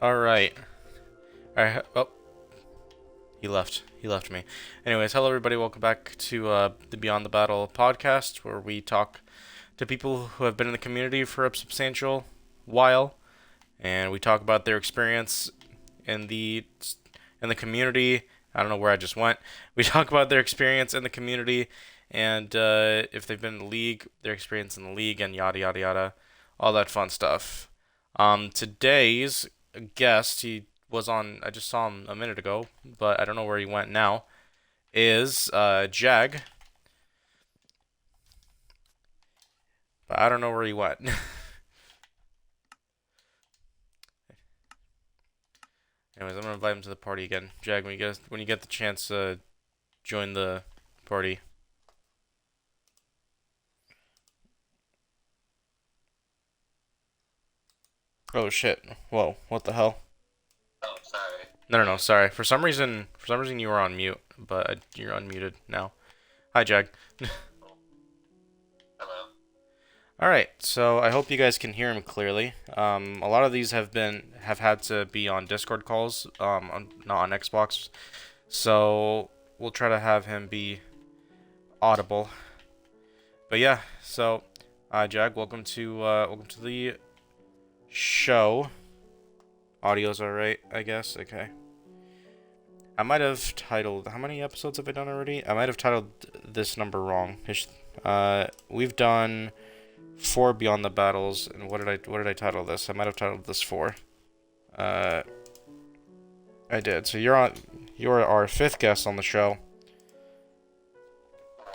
All right. Oh, he left. He left me. Anyways, hello everybody. Welcome back to the Beyond the Battle podcast, where we talk to people who have been in the community for a substantial while, and we talk about their experience in the community. I don't know where I just went. We talk about their experience in the community, and if they've been in the league, their experience in the league, and yada yada yada, all that fun stuff. Today's guest, he was on. I just saw him a minute ago, but I don't know where he went now. Is Jag, but I don't know where he went. Anyways, I'm gonna invite him to the party again. Jag, when you get the chance, join the party. Oh shit! Whoa! What the hell? Oh, sorry. No, no, no. Sorry. For some reason, you were on mute, but you're unmuted now. Hi, Jag. Oh, hello. All right. So I hope you guys can hear him clearly. A lot of these have had to be on Discord calls, not on Xbox. So we'll try to have him be audible. But yeah. So, Jag, welcome to the show. Audio's alright, I guess. Okay. I might have titled. How many episodes have I done already? I might have titled this number wrong. We've done four Beyond the Battles, and what did I title this? I might have titled this four. Uh, I did. So You're our fifth guest on the show.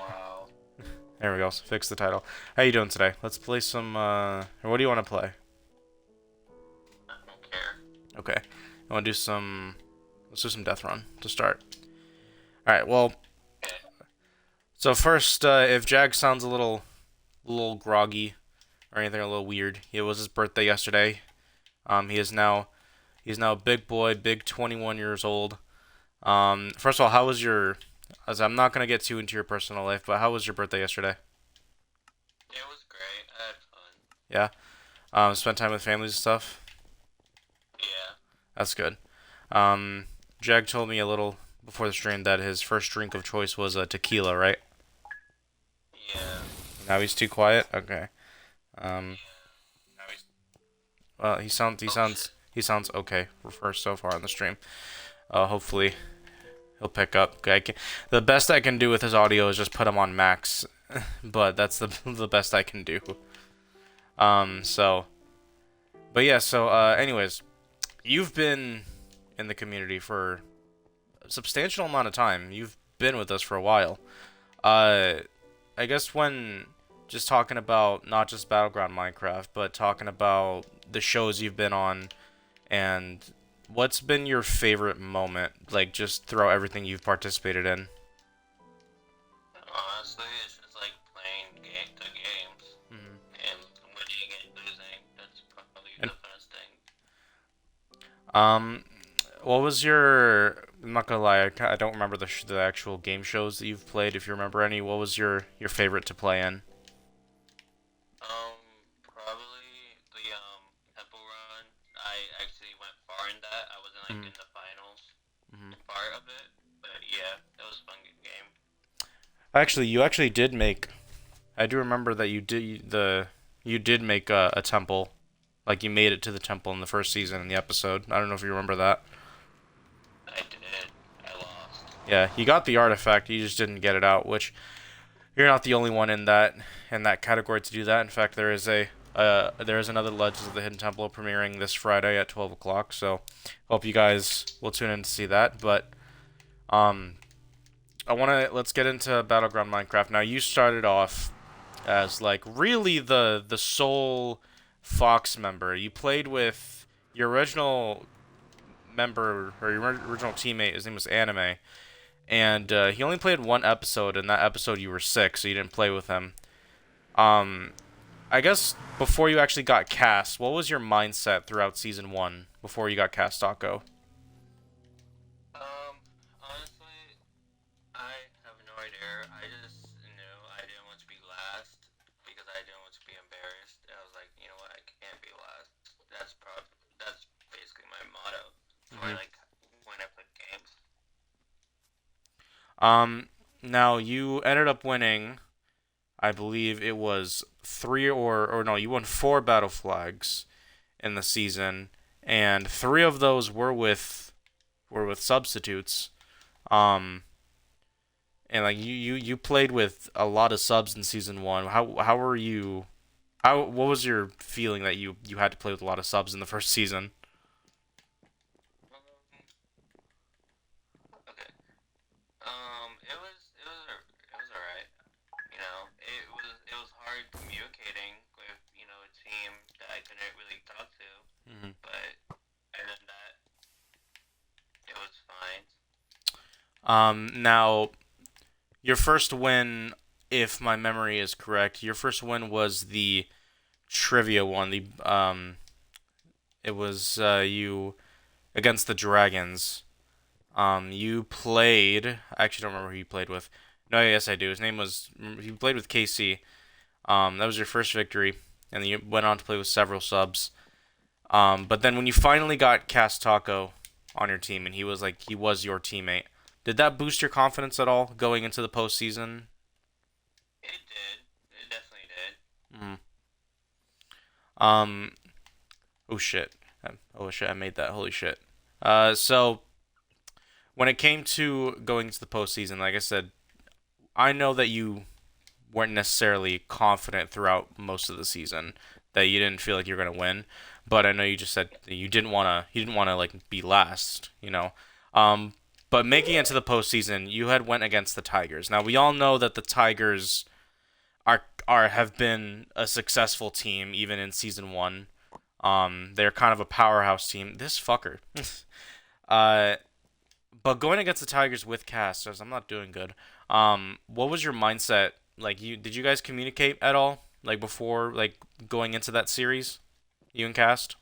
Wow. There we go. So fix the title. How you doing today? Let's play some. Or what do you want to play? I don't care. Okay. I want to do some. Let's do some Death Run to start. All right. Well, Okay. so first, if Jag sounds a little groggy or anything a little weird, it was his birthday yesterday. He's now a big boy, big 21 years old. First of all, how was your? As I'm not gonna get too into your personal life, but how was your birthday yesterday? It was great. I had fun. Yeah. Spent time with families and stuff. Yeah. That's good. Um, Jag told me a little before the stream that his first drink of choice was a tequila, right? Yeah. Now he's too quiet. Okay. Um, Yeah. Now he's. well, he sounds he Oh sounds shit. he sounds okay for so far on the stream. Hopefully he'll pick up. The best I can do with his audio is just put him on max, but that's the best I can do. So, but yeah. So, anyways, you've been in the community for a substantial amount of time. You've been with us for a while. Uh, I guess when just talking about not just Battleground Minecraft, but talking about the shows you've been on and what's been your favorite moment, like just throughout everything you've participated in. Honestly, it's just like playing the games Mhm. and winning and losing. That's probably And the funnest thing. um, what was your? I'm not gonna lie, I don't remember the actual game shows that you've played. If you remember any, what was your favorite to play in? Probably the Temple Run. I actually went far in that. I wasn't like Mhm. in the finals Mhm. in part of it, but yeah, it was a fun game. Actually, you actually did make. I do remember that you did make a temple, like you made it to the temple in the first season in the episode. I don't know if you remember that. I did. I lost. Yeah, you got the artifact, you just didn't get it out, which you're not the only one in that category to do that. In fact, there is another Legends of the Hidden Temple premiering this Friday at 12 o'clock. So hope you guys will tune in to see that. But um, let's get into Battleground Minecraft. Now you started off as like really the sole Fox member. You played with your original member or your original teammate. His name was Anime, and he only played one episode. In that episode, you were sick, so you didn't play with him. Um, I guess before you actually got cast, what was your mindset throughout season one before you got cast, Taco? Honestly, I have no idea. I just knew I didn't want to be last because I didn't want to be embarrassed. I was like, you know what, I can't be last. That's basically my Now you ended up winning. I believe it was three or no, you won four battle flags in the season, and three of those were with substitutes. Um, and like you played with a lot of subs in season one. How were you? What was your feeling that you had to play with a lot of subs in the first season? Okay. It was alright. It was hard communicating with a team that I couldn't really talk to, Hmm. but other than that, it was fine. Now your first win, if my memory is correct, your first win was the trivia one. It was you against the Dragons. You played. I actually don't remember who you played with. No, yes, I do. His name was. You played with KC. That was your first victory, and then you went on to play with several subs. But then when you finally got Cast Taco on your team, and he was your teammate, did that boost your confidence at all going into the postseason? It did. It definitely did. Mm. Um. Oh shit. Oh shit. I made that. Holy shit. So when it came to going into the postseason, like I said, I know that you weren't necessarily confident throughout most of the season, that you didn't feel like you were gonna win. But I know you just said that you didn't wanna like be last, you know. Um, but making it to the postseason, you had went against the Tigers. Now we all know that the Tigers have been a successful team even in season one. They're kind of a powerhouse team. This fucker. uh, but going against the Tigers with casters, I'm not doing good. What was your mindset? Like, did you guys communicate at all? Like before, like going into that series, you and Cast?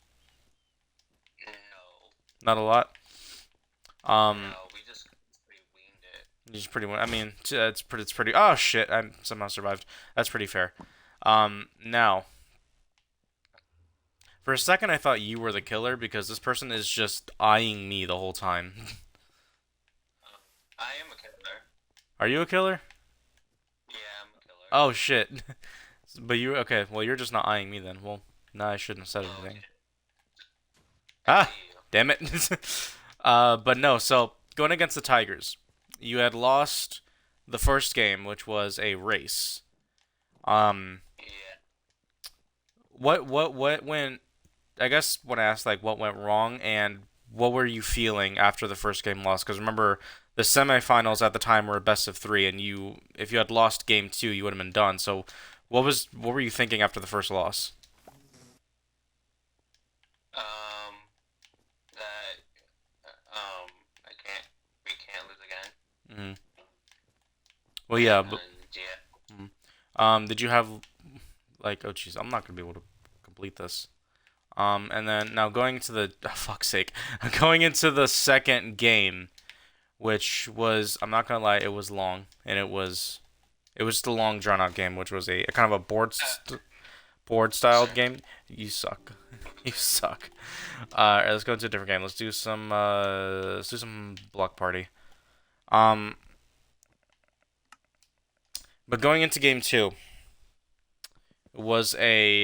No. Not a lot. Um, No, we just pretty winged it. just pretty. I mean, it's pretty. It's pretty. Oh shit! I somehow survived. That's pretty fair. Now for a second, I thought you were the killer because this person is just eyeing me the whole time. I am a killer. Are you a killer? Yeah, I'm a killer. Oh shit! But you okay? Well, you're just not eyeing me then. Well, no, I shouldn't have said Oh, anything. okay. I Ah, see you. damn it. But no. So going against the Tigers, you had lost the first game, which was a race. Um, Yeah. what went? I guess when I asked like what went wrong and what were you feeling after the first game loss? Because remember, the semifinals at the time were a best of three, and if you had lost game two, you would have been done. So, what were you thinking after the first loss? Um, that I can't. We can't lose again. Hmm. Well, yeah, but And yeah. mhm. Did you have like oh jeez, I'm not gonna be able to complete this. And then now going into the oh, fuck's sake, going into the second game, which was I'm not gonna lie, it was long and it was just a long drawn out game, which was a kind of a board styled game. You suck. You suck. Alright, let's go into a different game. Let's do some block party. Um, but going into game two was I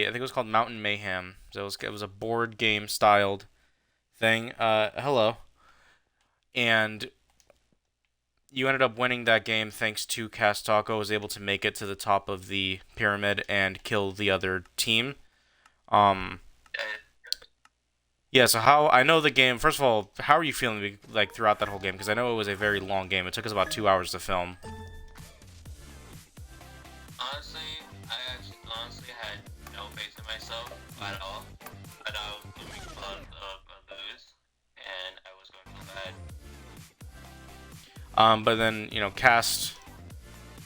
think it was called Mountain Mayhem. So it was a board game styled thing. Hello. And you ended up winning that game thanks to Cast Taco was able to make it to the top of the pyramid and kill the other team. Um, yeah. So how I know the game. First of all, how are you feeling like throughout that whole game? Because I know it was a very long game. It took us about 2 hours to film. Honestly had no faith in myself at all. I thought I was going to lose, and I was going to feel bad. But then Cast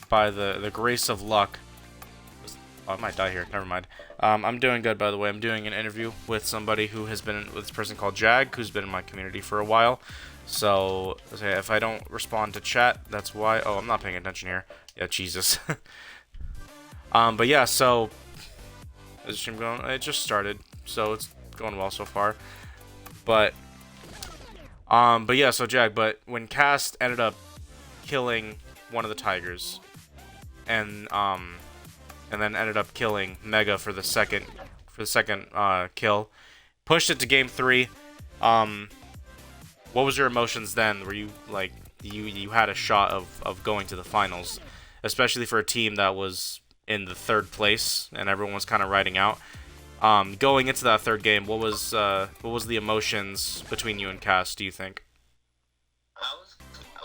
by the grace of luck. Oh, I might die here. Never mind. I'm doing good, by the way. I'm doing an interview with somebody who has been with this person called Jag, who's been in my community for a while. So, okay, if I don't respond to chat, that's why. Oh, I'm not paying attention here. Yeah, Jesus. But yeah, so is the stream going? It just started, so it's going well so far. But yeah, so Jag. But when Cast ended up killing one of the Tigers, and then ended up killing Mega for the second kill. Pushed it to game 3. What was your emotions then? Were you like you had a shot of going to the finals, especially for a team that was in the 3rd place and everyone was kind of riding out. Going into that 3rd game, what was the emotions between you and Cass, do you think? Well,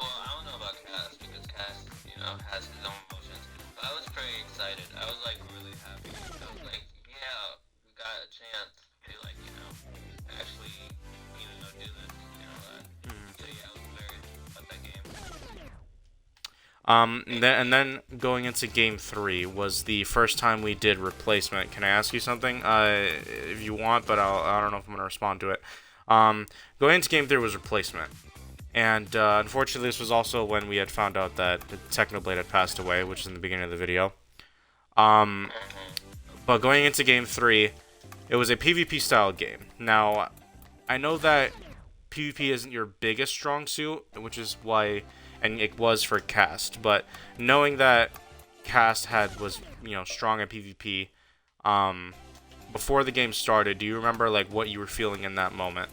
I don't know about Cass because Cass, has his own emotions. But I was pretty excited. I was like really happy. I was like, yeah, we got a chance to like, actually, do this, that. So yeah, I was very about that game. And then going into game 3 was the first time we did replacement. Can I ask you something? If you want, but I don't know if I'm gonna respond to it. Going into game 3 was replacement, and unfortunately, this was also when we had found out that Technoblade had passed away, which is in the beginning of the video. But going into game 3, it was a PvP style game. Now, I know that PvP isn't your biggest strong suit, which is why. And it was for Cast, but knowing that Cast was strong at PvP, before the game started, do you remember like what you were feeling in that moment?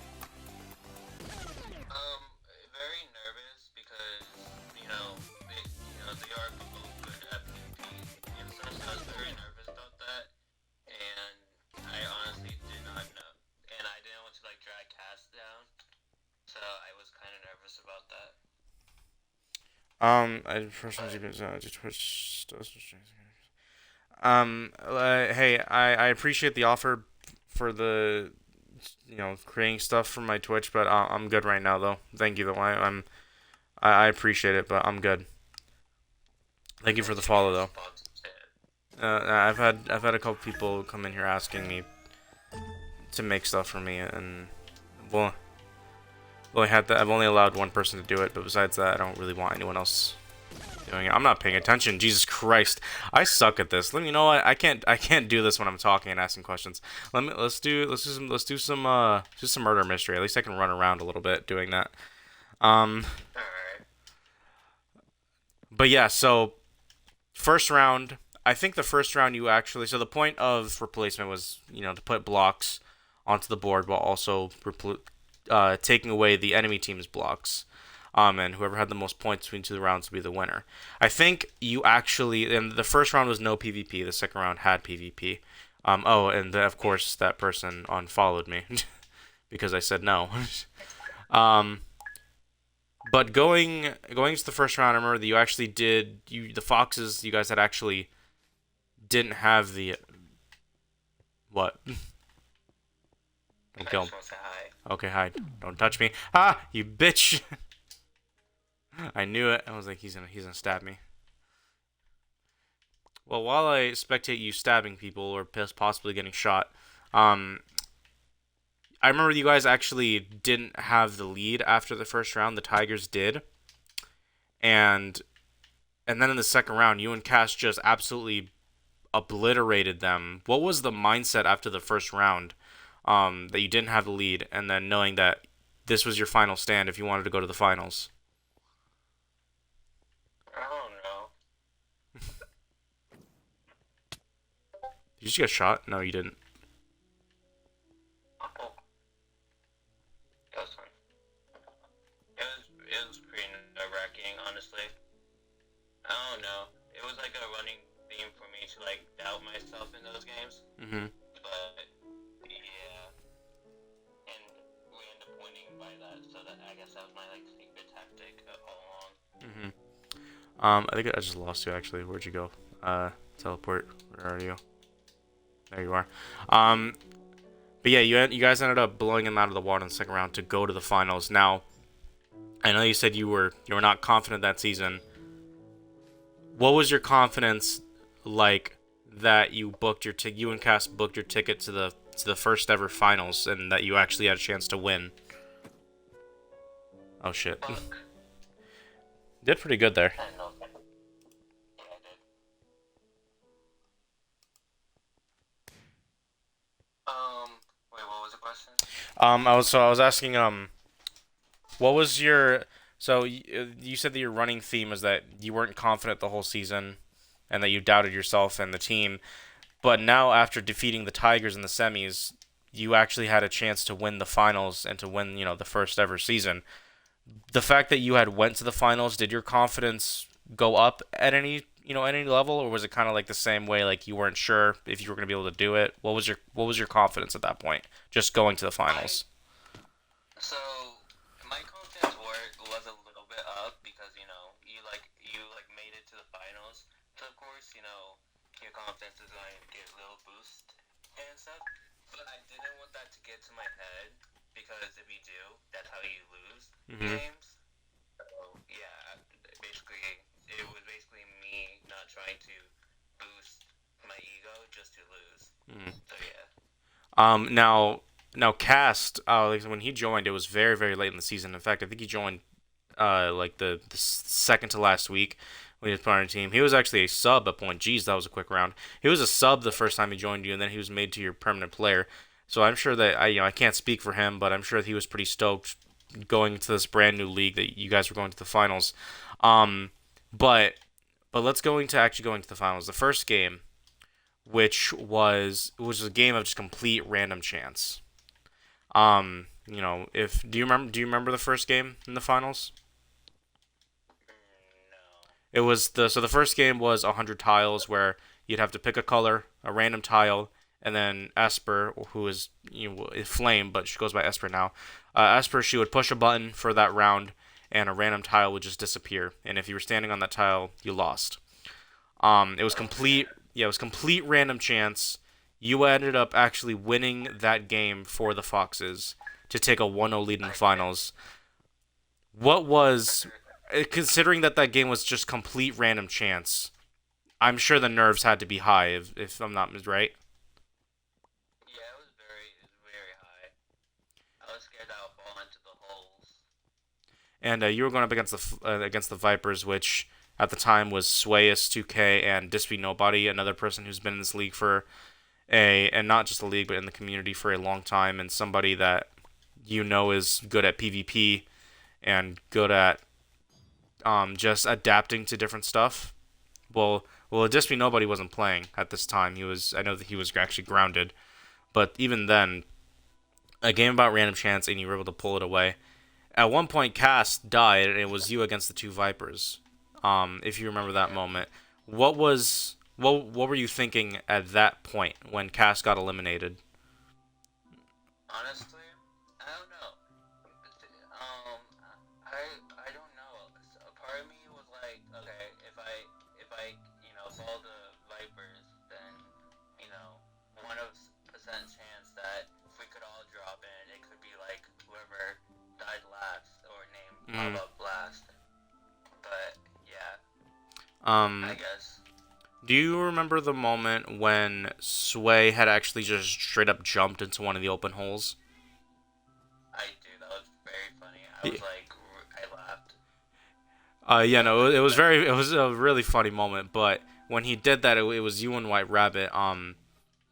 Very nervous because they are both good at PvP, and so I was very nervous about that, and I honestly did not know, and I didn't want to like drag Cast down, so I was kind of nervous about that. Hey, I appreciate the offer for the, creating stuff for my Twitch, but I'm good right now though. Thank you though. I appreciate it, but I'm good. Thank you for the follow though. I've had a couple people come in here asking me to make stuff for me, and well, I've only allowed one person to do it, but besides that, I don't really want anyone else doing it. I'm not paying attention. Jesus Christ, I suck at this. Let me know. I can't do this when I'm talking and asking questions. Let's do some murder mystery. At least I can run around a little bit doing that. Alright. But yeah, so first round. I think the first round you actually. So the point of replacement was to put blocks onto the board while also taking away the enemy team's blocks. And whoever had the most points between 2 rounds would be the winner. I think you actually, and the first round was no PvP. The second round had PvP. Of course that person unfollowed me because I said no. But going to the first round, I remember that you actually the Foxes. You guys had actually didn't have the what? Don't kill him. Okay, hi. Don't touch me. Ah, you bitch. I knew it. I was like, he's gonna stab me. Well, while I spectate you stabbing people or possibly getting shot, I remember you guys actually didn't have the lead after the first round. The Tigers did, and then in the second round, you and Cass just absolutely obliterated them. What was the mindset after the first round? That you didn't have the lead, and then knowing that this was your final stand if you wanted to go to the finals. I don't know. Did you just get shot? No, you didn't. Oh, that was fun. It was pretty nerve-wracking, honestly. I don't know. It was like a running theme for me to like doubt myself in those games. But yeah, and we ended up winning by that. So that I guess that was my like secret tactic all along. I think I just lost you actually. Where'd you go? Teleport. Where are you? There you are. But yeah, you guys ended up blowing him out of the water in the second round to go to the finals. Now, I know you said you were not confident that season. What was your confidence like that you and Cass booked your ticket to the first ever finals and that you actually had a chance to win? Oh shit. Did pretty good there. I know. Yeah, I did. Wait, what was the question? I was asking what was your So you said that your running theme is that you weren't confident the whole season, and that you doubted yourself and the team. But now, after defeating the Tigers in the semis, you actually had a chance to win the finals and to win, the first ever season. The fact that you had went to the finals, did your confidence go up at any level, or was it kind of like the same way, like you weren't sure if you were going to be able to do it? What was your confidence at that point, just going to the I finals? so my confidence was a little bit up because you made it to the finals. So of course your confidence is going to get a little boost and stuff. But I didn't want that to get to my head because if you do, that's how you lose Mm-hmm. games. So yeah, basically it was basically me not trying to boost my ego just to lose. Mm-hmm. So yeah. Now Cast, like when he joined, it was very very late in the season. In fact, I think he joined like the second to last week when he was part of the team. He was actually a sub at point. Geez, that was a quick round. He was a sub the first time he joined you, and then he was made to your permanent player. So I'm sure that I can't speak for him, but I'm sure that he was pretty stoked going to this brand new league that you guys were going to the finals. Um, but let's go into actually going to the finals. The first game, which was a game of just complete random chance. If do you remember the first game in the finals? No. The first game was 100 tiles where you'd have to pick a color, a random tile, and then Esper, who is Flame, but she goes by Esper now. Esper, she would push a button for that round, and a random tile would just disappear. And if you were standing on that tile, you lost. It was Okay. complete. Yeah, it was complete random chance. You ended up actually winning that game for the Foxes to take a 1-0 lead in the I did. finals. What was, Okay. considering that game was just complete random chance? I'm sure the nerves had to be high, if I'm not right. Yeah, it was very high. I was scared I would fall into the holes. And you were going up against the Vipers, which at the time was Swayus 2K and Dispy Nobody, another person who's been in this league for and not just the league but in the community for a long time, and somebody that is good at PvP and good at just adapting to different stuff. Well, Dispy Nobody wasn't playing at this time. I know that he was actually grounded, but even then, a game about random chance and you were able to pull it away. At one point, Cass died, and it was you against the two Vipers. If you remember that Yeah. moment, what were you thinking at that point when Cass got eliminated? Honestly, I don't know. Um, I I don't know. So a part of me was like, okay, if I follow the Vipers, then you know, 1% chance that if we could all drop in, it could be like whoever died last or name pop Mm, up last. But yeah, I um, guess do you remember the moment when Sway had actually just straight up jumped into one of the open holes? I do. That was very funny. I Yeah. was like, I laughed. Yeah, I was no, like, that. it was a really funny moment. But when he did that, it was you and White Rabbit.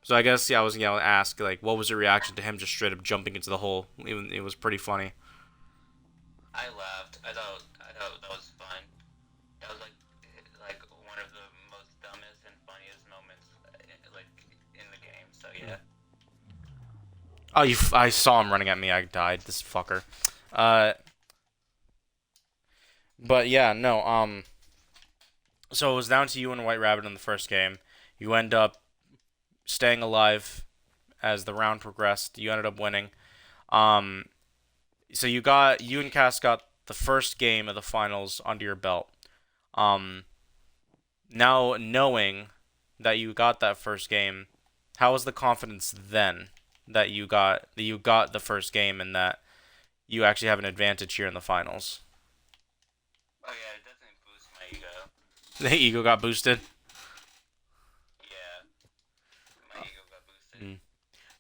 So I guess yeah, I was gonna ask like, what was your reaction to him just straight up jumping into the hole? It was pretty funny. I laughed. I thought that was fun. That was like one of the most dumbest and funniest moments like in the game. So Mm. yeah. Oh, I saw him running at me. I died. This fucker. Uh, but yeah, no. So it was down to you and White Rabbit in the first game. You end up staying alive as the round progressed. You ended up winning. Um, so you and Cass got the first game of the finals under your belt. Um, Now knowing that you got that first game, how was the confidence then that you got the first game and that you actually have an advantage here in the finals? Oh yeah, it definitely boosts my ego. The ego got boosted. Yeah, my ego got boosted. Mm.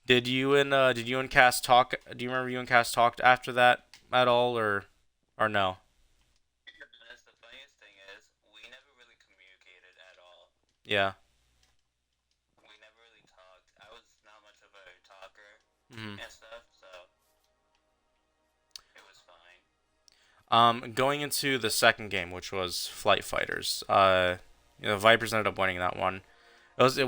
Did you and Cass talk? Do you remember you and Cass talked after that at all, or no? To be honest, the funniest thing is we never really communicated at all. Yeah. We never really talked. I was not much of a talker Hmm. and stuff, so it was fine. Going into the second game, which was Flight Fighters, Vipers ended up winning that one. That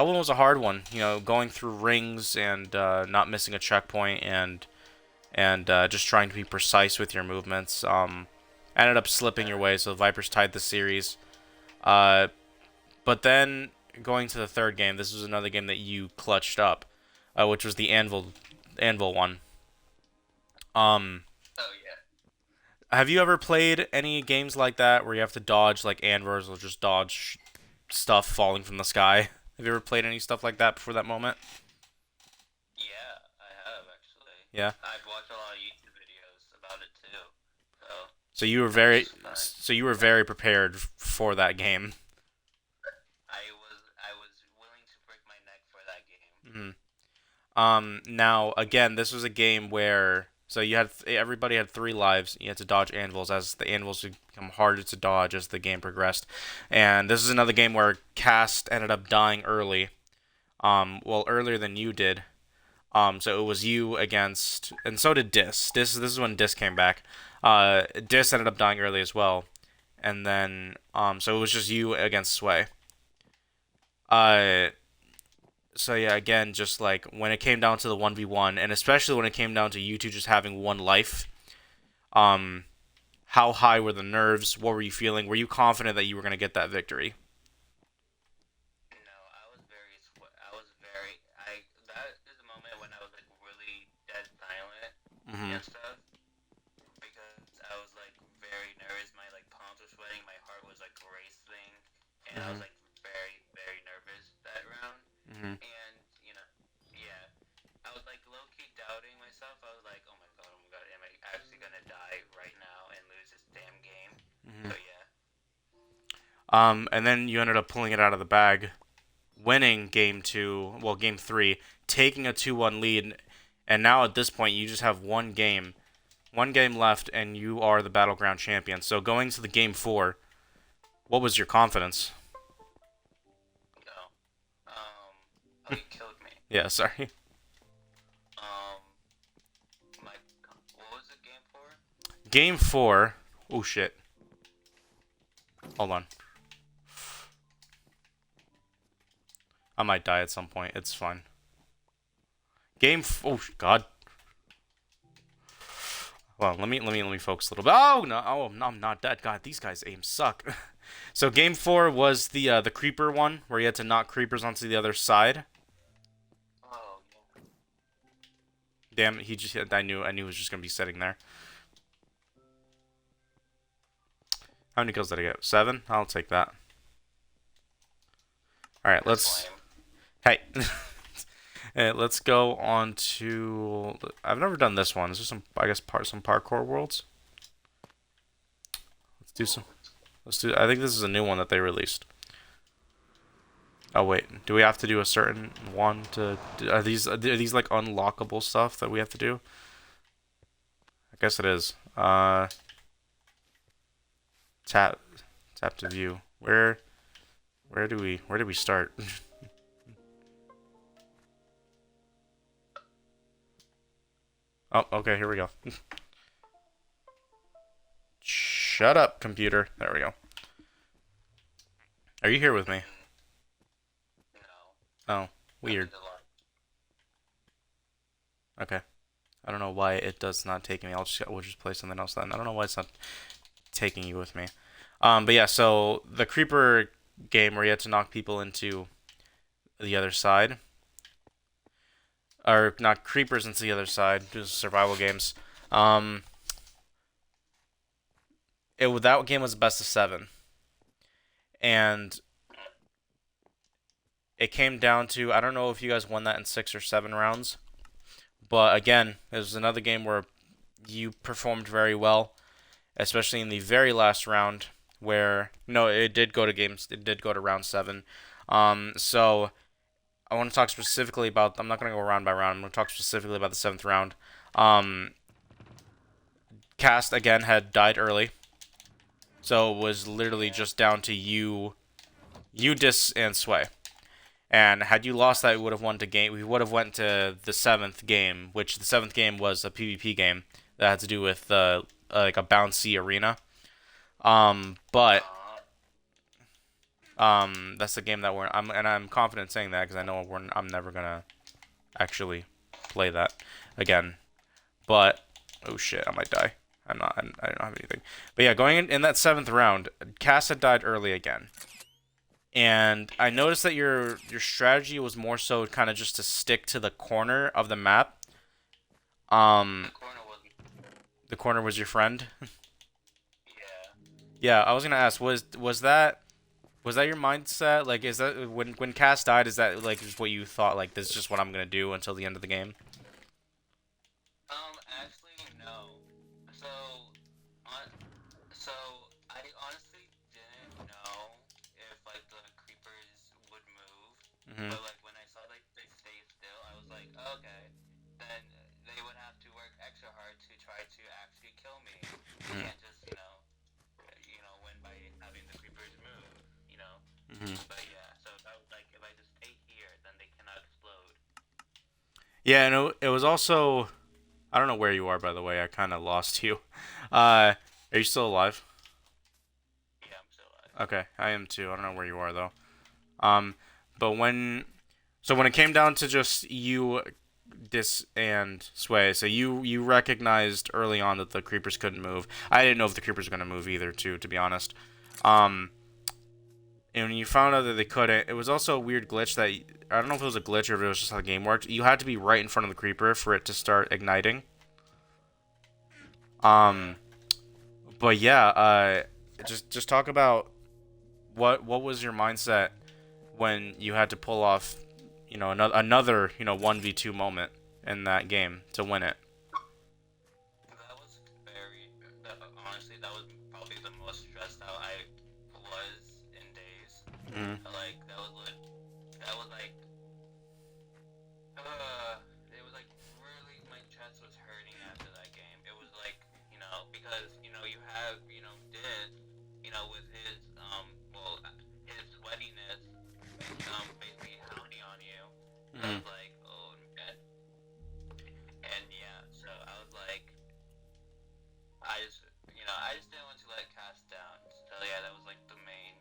one was a hard one. Going through rings and not missing a checkpoint and just trying to be precise with your movements. Ended up slipping your way, so the Vipers tied the series. But then going to the third game, this was another game that you clutched up, which was the Anvil one. Oh yeah. Have you ever played any games like that where you have to dodge like anvils or just dodge stuff falling from the sky? Have you ever played any stuff like that before that moment? Yeah, I have actually. Yeah. I've watched a lot of YouTube videos about it too. So So you were that very was fun. so you were very prepared for that game. I was willing to break my neck for that game. Now again, this was a game where everybody had 3 lives. You had to dodge anvils as the anvils would become harder to dodge as the game progressed. And this is another game where Cast ended up dying early. Well, earlier than you did. So it was you against, and so did Dis. This is when Dis came back. Dis ended up dying early as well, and then so it was just you against Sway. Uh, so yeah, again, just like when it came down to the 1v1, and especially when it came down to you two just having 1 life, um, how high were the nerves? What were you feeling? Were you confident that you were gonna get that victory? No, I was very. That is the moment when I was like really dead silent Mm-hmm. and stuff because I was like very nervous. My like palms were sweating. My heart was like racing, and I was Mm-hmm. like very very nervous that round. Mm-hmm. And yeah, I was like low key doubting myself. I was like, oh my god, am I actually gonna die right now and lose this damn game? Mm-hmm. So yeah, And then you ended up pulling it out of the bag, winning game 3, taking a 2-1 lead, and now at this point you just have one game left, and you are the battleground champion. So going to the game 4, what was your confidence? no. Oh, you killed me. Yeah, sorry. Um, my what was the game for? Game 4. Oh shit. Hold on. I might die at some point. It's fine. Oh god. Well, let me focus a little bit. Oh no! Oh no, I'm not dead. God, these guys' aim suck. So game 4 was the creeper one where you had to knock creepers onto the other side. Oh yeah. Damn, I knew he was just gonna be sitting there. How many kills did I get? 7? I'll take that. All right, That's hey. Let's go on to. I've never done this one. Is there some parkour worlds? Let's do some. Let's do. I think this is a new one that they released. Oh wait, do we have to do a certain one to? Are these like unlockable stuff that we have to do? I guess it is. Tap, tap to view. Where do we start? Oh, okay, here we go. Shut up, computer. There we go. Are you here with me? no. Oh, weird. Okay. I don't know why it does not take me. We'll just play something else then. I don't know why it's not taking you with me. But yeah, so the creeper game where you had to knock people into the other side, or knock creepers into the other side, just survival games. Um, that game was best of 7, and it came down to, I don't know if you guys won that in 6 or 7 rounds, but again, it was another game where you performed very well, especially in the very last round where no, it did go to games. It did go to round 7. So I want to talk specifically about. I'm not going to go round by round. I'm going to talk specifically about the 7th round. Um, Cast again had died early, so it was literally just down to Dis, and Sway. And had you lost that, we would have won to game. We would have went to the 7th game, which the 7th game was a PvP game that had to do with like a bouncy arena. But that's the game that I'm confident saying that because I know I'm never gonna actually play that again. But oh shit, I might die. I'm not. I don't have anything. But yeah, going in that seventh round, Cass had died early again, and I noticed that your strategy was more so kind of just to stick to the corner of the map. Um, the corner was your friend. Yeah, I was gonna ask, was that your mindset? Like, is that when Cass died? Is that like just what you thought? Like, this is just what I'm gonna do until the end of the game? Actually, no. So, on, so I honestly didn't know if like the creepers would move, Mhm. but like when I saw like they stay still, I was like, okay, then they would have to work extra hard to try to actually kill me. They Mhm. can't just win by having the creepers move, you know. Mhm. But yeah, so that was like if I just stay here, then they cannot explode. Yeah, and it was also I don't know where you are by the way. I kind of lost you. Uh, are you still alive? Yeah, I'm still alive. Okay, I am too. I don't know where you are though. Um, but when it came down to just you, Dis and Sway, so you recognized early on that the creepers couldn't move. I didn't know if the creepers were gonna move either, too, to be honest. Um, and when you found out that they couldn't, it was also a weird glitch that I don't know if it was a glitch or if it was just how the game worked. You had to be right in front of the creeper for it to start igniting. Um, but yeah, just talk about what was your mindset when you had to pull off, another 1v2 moment in that game to win it. That was honestly, that was probably the most stressed out I was in days. Mm-hmm. Like, that was like, it was like really, my chest was hurting after that game. It was like, because, you have, Diz, with his, his sweatiness, basically hounding on you. So I Mm-hmm. was like, oh, man. And yeah, so I was like, I just didn't want to let Cass down. So yeah, that was like the main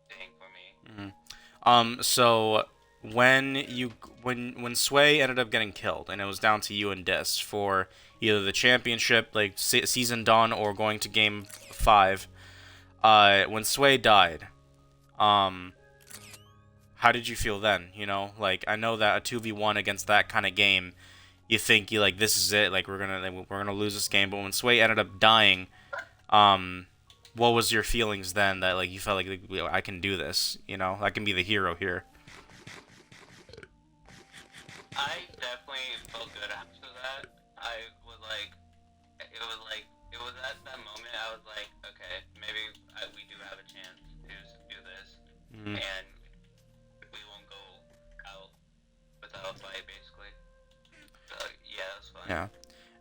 thing for me. So when Sway ended up getting killed, and it was down to you and Dis for either the championship, like season done, or going to game 5. When Sway died, um, how did you feel then? Like I know that a 2v1 against that kind of game, you think you like this is it, like we're gonna lose this game. But when Sway ended up dying, um, what was your feelings then? That like you felt like I can do this, I can be the hero here. I definitely felt good after that. I was like, it was at that moment I was like, okay, maybe we do have a chance to do this, Mm-hmm. and we won't go out without a fight, basically. So yeah, that's fun. Yeah,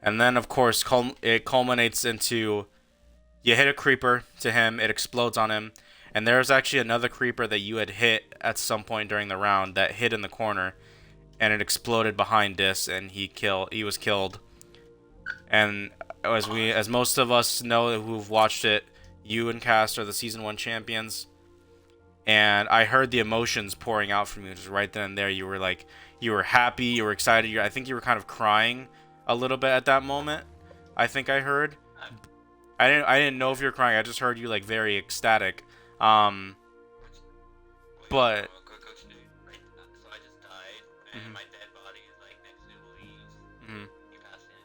and then of course it culminates into you hit a creeper to him, it explodes on him, and there's actually another creeper that you had hit at some point during the round that hit in the corner, and it exploded behind Dis, and he was killed. And as most of us know who've watched it, you and Cast are the season 1 champions. And I heard the emotions pouring out from you just right then and there. You were like, you were happy, you were excited. I think you were kind of crying a little bit at that moment. I think I heard. I didn't know if you were crying. I just heard you like very ecstatic. Um, Wait, but real quick, Coach Dude. Right, so I just died, and mhm, my dead body is like next to the leaves. mhm. You passed in.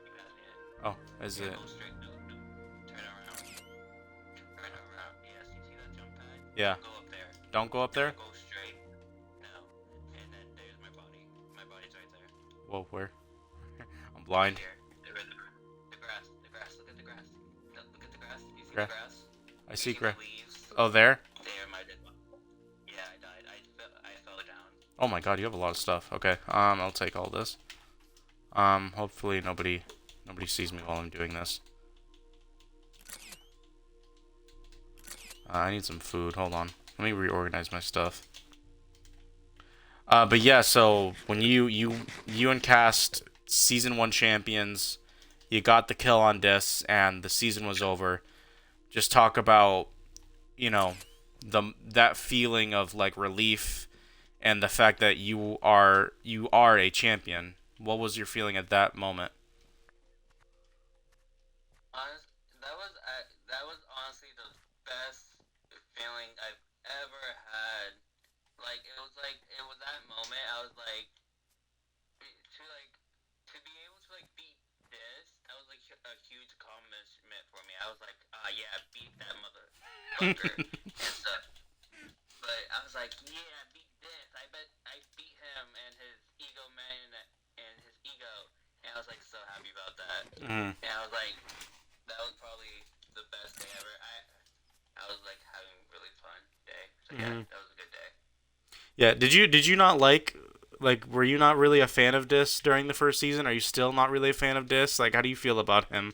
You passed in. Oh, is Yeah, it? go straight. No, no. Turn around. Turn around. Yes, you see that jump pad? Yeah. Don't go up there. Don't go up there. Go straight. No. And then there's my body. My body's right there. Whoa, where? I'm Right blind. here. The grass. The grass. Look at the grass. Look at the grass. You see Gra- the grass? I You see see the gra- leaves? Oh, there. There, my dead body. Yeah, I died. I fell down. Oh my God, you have a lot of stuff. Okay. I'll take all this. Hopefully nobody sees me while I'm doing this. I need some food. Hold on. Let me reorganize my stuff. But yeah, so when you and Cast season 1 champions, you got the kill on Dis, and the season was over. Just talk about, you know, that feeling of like relief and the fact that you are a champion. What was your feeling at that moment? Honest, that was honestly the best feeling I've ever had. Like it was that moment. I was like to be able to like beat this. That was like a huge accomplishment for me. I was like, yeah, beat that motherfucker and stuff. But I was like, yeah, I beat this. I bet I beat him and his ego man and his ego. And I was like so happy about that. Mm. And I was like, that was probably the best day ever. I was like having a really fun day. So yeah, Mm-hmm. that was a good day. Yeah. Did you not like were you not really a fan of Dis during the first season? Are you still not really a fan of Dis? Like, how do you feel about him?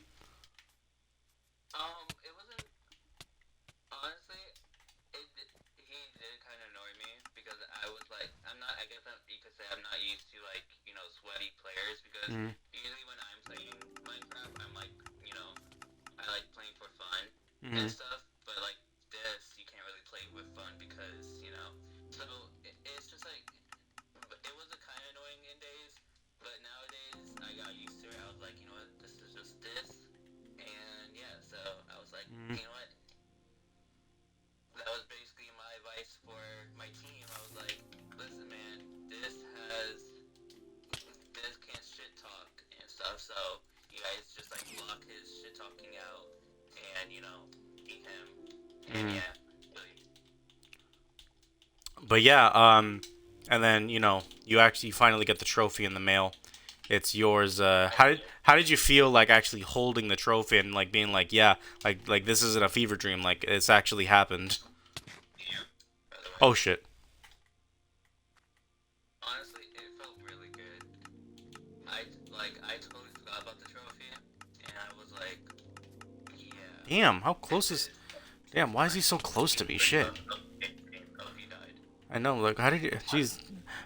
It wasn't honestly. He did kind of annoy me because I was like, I'm not. I guess you could say I'm not used to like sweaty players because Mm-hmm. usually when I'm playing Minecraft, I'm like I like playing for fun and Mm-hmm. stuff. But like this, you can't really play with fun because So it's just like it was a kind of annoying in days, but nowadays I got used to it. I was like, you know what, this is just this, and yeah. So I was like, Mm-hmm. you know what, that was basically my advice for my team. I was like, listen, man, this can't shit talk and stuff. So you guys just like block his shit talking out, and beat him, and Mm-hmm. yeah, really. But yeah, and then you actually finally get the trophy in the mail. It's yours. I How did you feel like actually holding the trophy and like being like, yeah, like this isn't a fever dream, like it's actually happened. by the way. Oh shit. Honestly, it felt really good. I totally forgot about the trophy, and I was like, yeah, Damn, how this close is? is Damn, why is he so close to me? Shit. oh, he died. I know. Like, how did he? Jeez,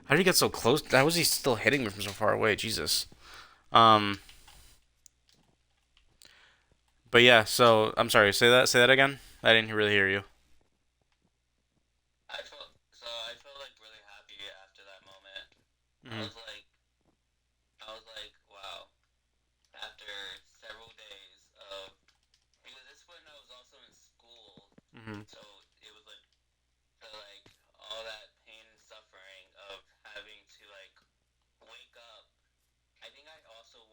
how did he get so close? How was he still hitting me from so far away? Jesus. Um. But yeah. So I'm sorry. Say that. Say that again. I didn't really hear you. I felt like really happy after that moment. I Mhm. was like, wow. After several days of because this when I was also in school, Mhm. so it was like all that pain and suffering of having to like wake up. I think I also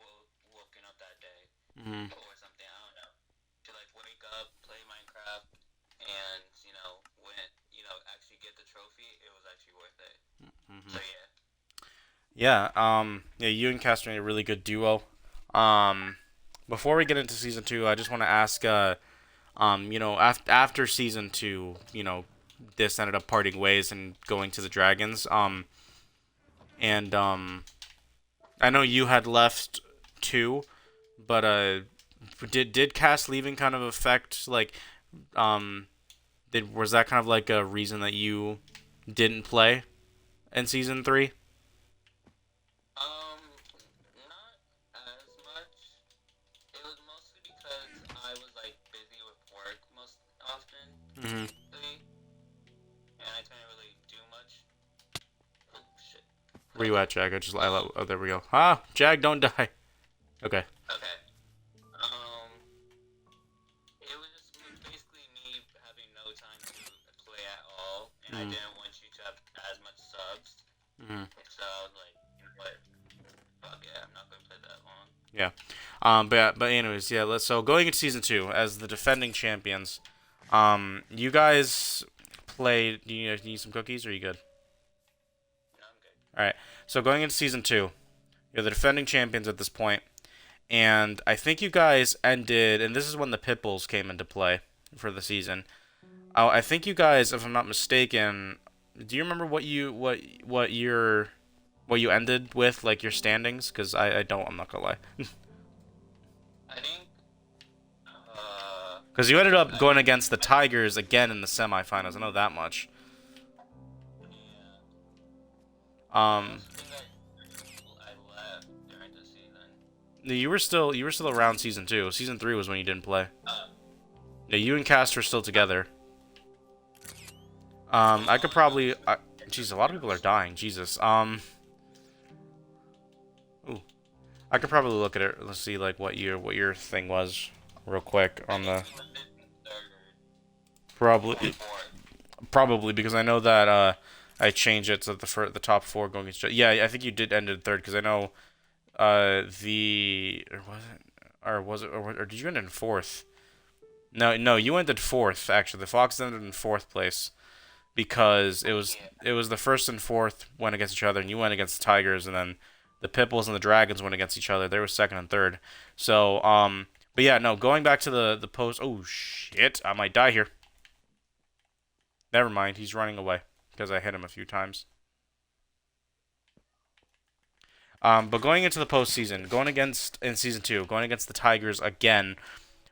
woken up that day Mhm. or something. I don't know. To like wake up, play Minecraft, and when actually get the trophy, it was actually worth it. So Mhm. yeah. Yeah. Yeah. You and Castor made a really good duo. Um. Before we get into season two, I just want to ask. After season two, this ended up parting ways and going to the Dragons. And I know you had left too, but did Cass leaving kind of affect like um did was that kind of like a reason that you didn't play in season three? Um, not as much. It was mostly because I was like busy with work most often, Mm-hmm. and I couldn't really do much. Oh shit. Where you Okay. at, Jag? Um. Oh, there we go. Ah, Jag, don't die. Okay. Okay. Um. It was just basically me having no time to play at all, and I Mm-hmm. didn't want you to have as much subs. Mm-hmm. So I was like, you know what? Fuck it, I'm not gonna play that long. Yeah. But anyways, yeah. So going into season two as the defending champions, you guys played. Do you need some cookies? Or are you good? No, I'm good. All right. So going into season two, you're the defending champions at this point, and I think you guys ended. And this is when the Pitbulls came into play for the season. I think you guys, if I'm not mistaken, do you remember what you ended with, like your standings? Because I don't. I'm not gonna lie. I think. Because you ended up I going think. against the Tigers again in the semifinals. I know that much. Yeah. I Um, also think I left during the season. You were still around season 2. Season 3 was when you didn't play. Uh, Yeah, you and Cast are still together. I could probably. Jeez, a lot of people are dying. Jesus. Ooh, I could probably look at it. Let's see, like what your thing was, real quick on the. Probably, probably because I know that I changed it to the top 4 going against. Yeah, I think you did end in 3rd because I know the or did you end in 4th? No, you ended 4th actually. The Fox ended in 4th place because it was the 1st and 4th went against each other, and you went against the Tigers, and then the Pitbulls and the Dragons went against each other. They were 2nd and 3rd. So but yeah, no, going back to the post. Oh shit, I might die here. Never mind, he's running away because I hit him a few times. But going into the postseason, going against in season 2, going against the Tigers again,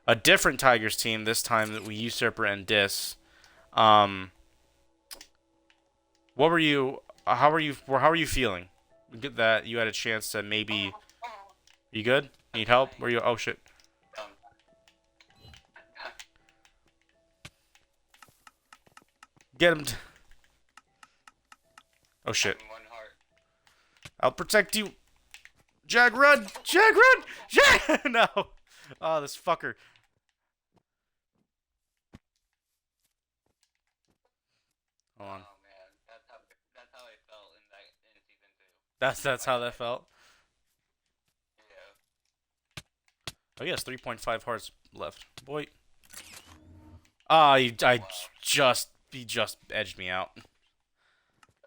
a different Tigers team this time that we Usurper and Dis. Um, what were you? How were you? How are you feeling? Get that you had a chance to maybe. You good? Need help? Were you? Oh shit! um, Get him! Oh shit! one heart. I'll protect you. Jag, run! Jag, run! Jag! No! Oh, this fucker. Hold on. Oh man, that's how I felt in season 2. That's how that felt. Yeah. Oh, he has 3.5 hearts left. Boy. Ah, he just edged me out.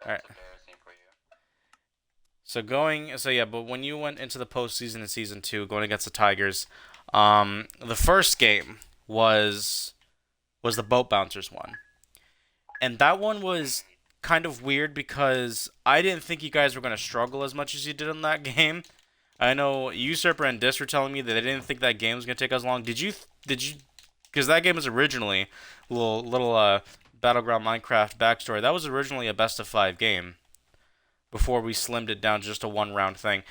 Alright. Embarrassing for you. So yeah, but when you went into the postseason in season 2, going against the Tigers, the first game was the Boat Bouncers one. And that one was kind of weird because I didn't think you guys were going to struggle as much as you did in that game. I know Usurper and Dis were telling me that they didn't think that game was going to take as long. Did you because that game was originally little Battleground Minecraft backstory. That was originally a best of 5 game before we slimmed it down to just a 1 round thing.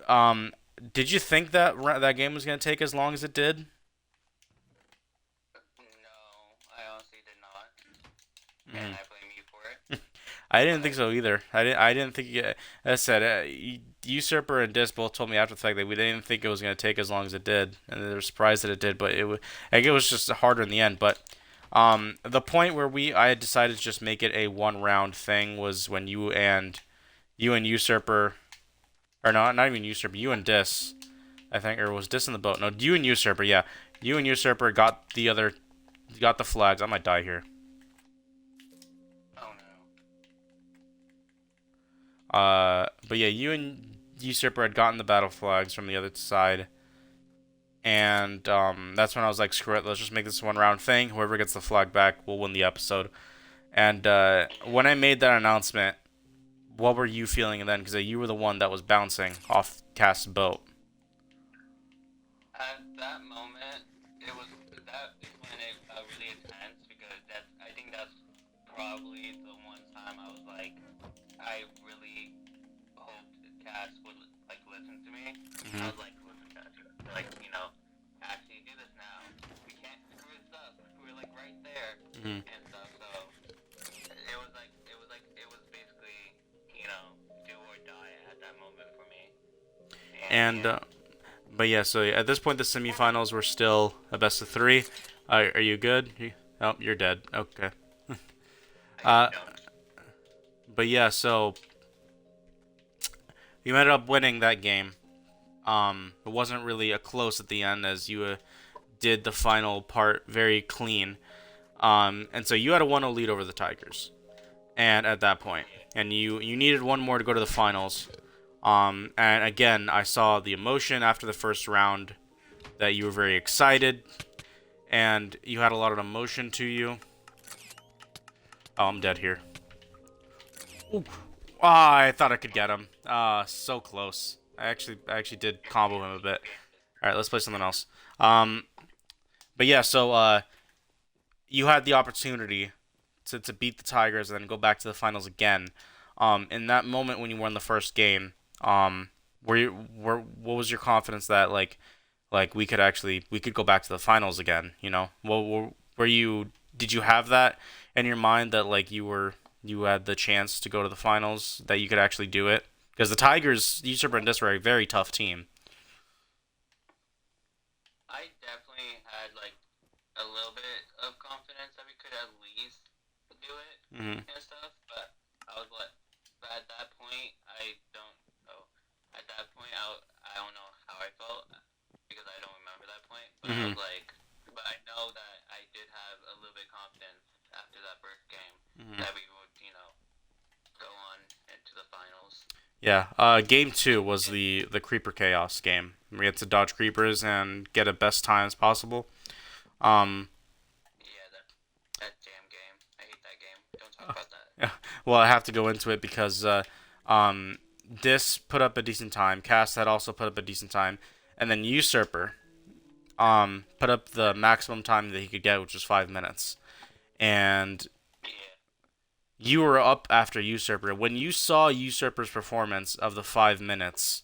Um did you think that that game was going to take as long as it did? No, I honestly did not. And I blame you for it. I didn't think so either. I didn't think. As I said, Usurper and Dis both told me after the fact that we didn't think it was going to take as long as it did, and they were surprised that it did. But it was just harder in the end. But the point where I had decided to just make it a 1 round thing was when you and Usurper, or not even Usurper, you and Dis, I think, or was Dis in the boat? No, you and Usurper. Yeah, you and Usurper got the flags. I might die here. Oh But yeah, you and Usurper had gotten the battle flags from the other side, and that's when I was like, screw it, let's just make this 1 round thing. Whoever gets the flag back will win the episode. And when I made that announcement, what were you feeling then? Because you were the one that was bouncing off Cast's boat. At that moment, that is when it got really intense because I think that's probably the one time I was like, I really hoped Cass would like listen to me. I was like, listen, Cass, like actually do this now. We can't screw this up. We're like right there and stuff. So it was basically do or die at that moment for me. And but yeah, so at this point the semifinals were still a best of 3. Are you good? Oh, you're dead. Okay. I But yeah, so you ended up winning that game. It wasn't really a close at the end as you did the final part very clean. And so you had a 1-0 lead over the Tigers. And at that point, and you needed one more to go to the finals. And again, I saw the emotion after the first round that you were very excited and you had a lot of emotion to you. Oh, I'm dead here. Ooh. Ah, I thought I could get him. So close. I actually did combo him a bit. All right, let's play something else. But yeah, so you had the opportunity to beat the Tigers and then go back to the finals again. In that moment when you won the first game, what was your confidence that like we could go back to the finals again? You know, were you did you have that in your mind that like you had the chance to go to the finals, that you could actually do it? Because the Tigers, Usurper and Dis were a very tough team. I definitely had like a little bit of confidence that we could at least do it Hmm. and stuff, but I was like, but at that point, I don't know. At that point, I don't know how I felt because I don't remember that point. But I Hmm. was like, but I know that I did have a little bit of confidence after that first game Hmm. that we would, go on into the finals. Yeah. Game two was the Creeper Chaos game. We had to dodge creepers and get a best time as possible. Um, Yeah, that damn game. I hate that game. Don't talk about that. yeah. Well, I have to go into it because um, Dis put up a decent time. Cast had also put up a decent time, and then Usurper put up the maximum time that he could get, which was 5 minutes. And Yeah. you were up after Usurper. When you saw Usurper's performance of the 5 minutes,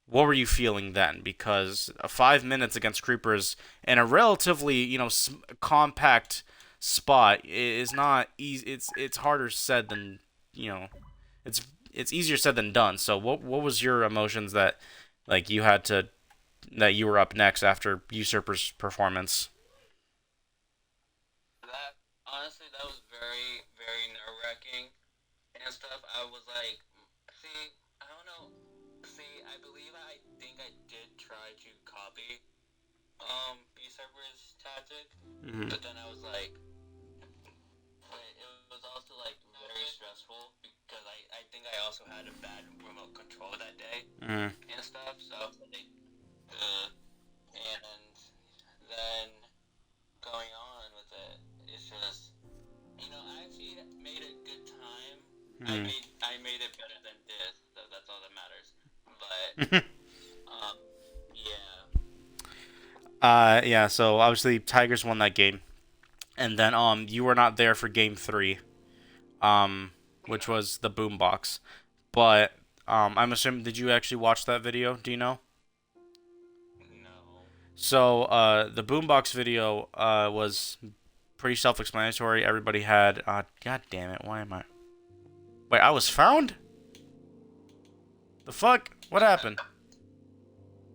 what were you feeling then? Because 5 minutes against creepers in a relatively, compact spot is not easy. It's harder said than, you know, it's it's easier said than done. So what was your emotions that like you were up next after Usurper's performance? That honestly, that was very, very nerve wracking and stuff. I was like, see, I don't know. See, I think I did try to copy B server's tactic, Hmm. but then I was like, wait, it was also like very stressful because I think I also had a bad remote control that day Hmm. and stuff. So I was like, and then going on with it, it's just I actually made a good time. Hmm. I made it better than this, so that's all that matters. But um, yeah, Yeah. So obviously Tigers won that game, and then you were not there for game three, um, which no, was the boombox. But I'm assuming, did you actually watch that video? Do you know? no. So the boombox video was pretty self-explanatory. Everybody had. God damn it! Why am I? Wait, I was found. The fuck? What happened?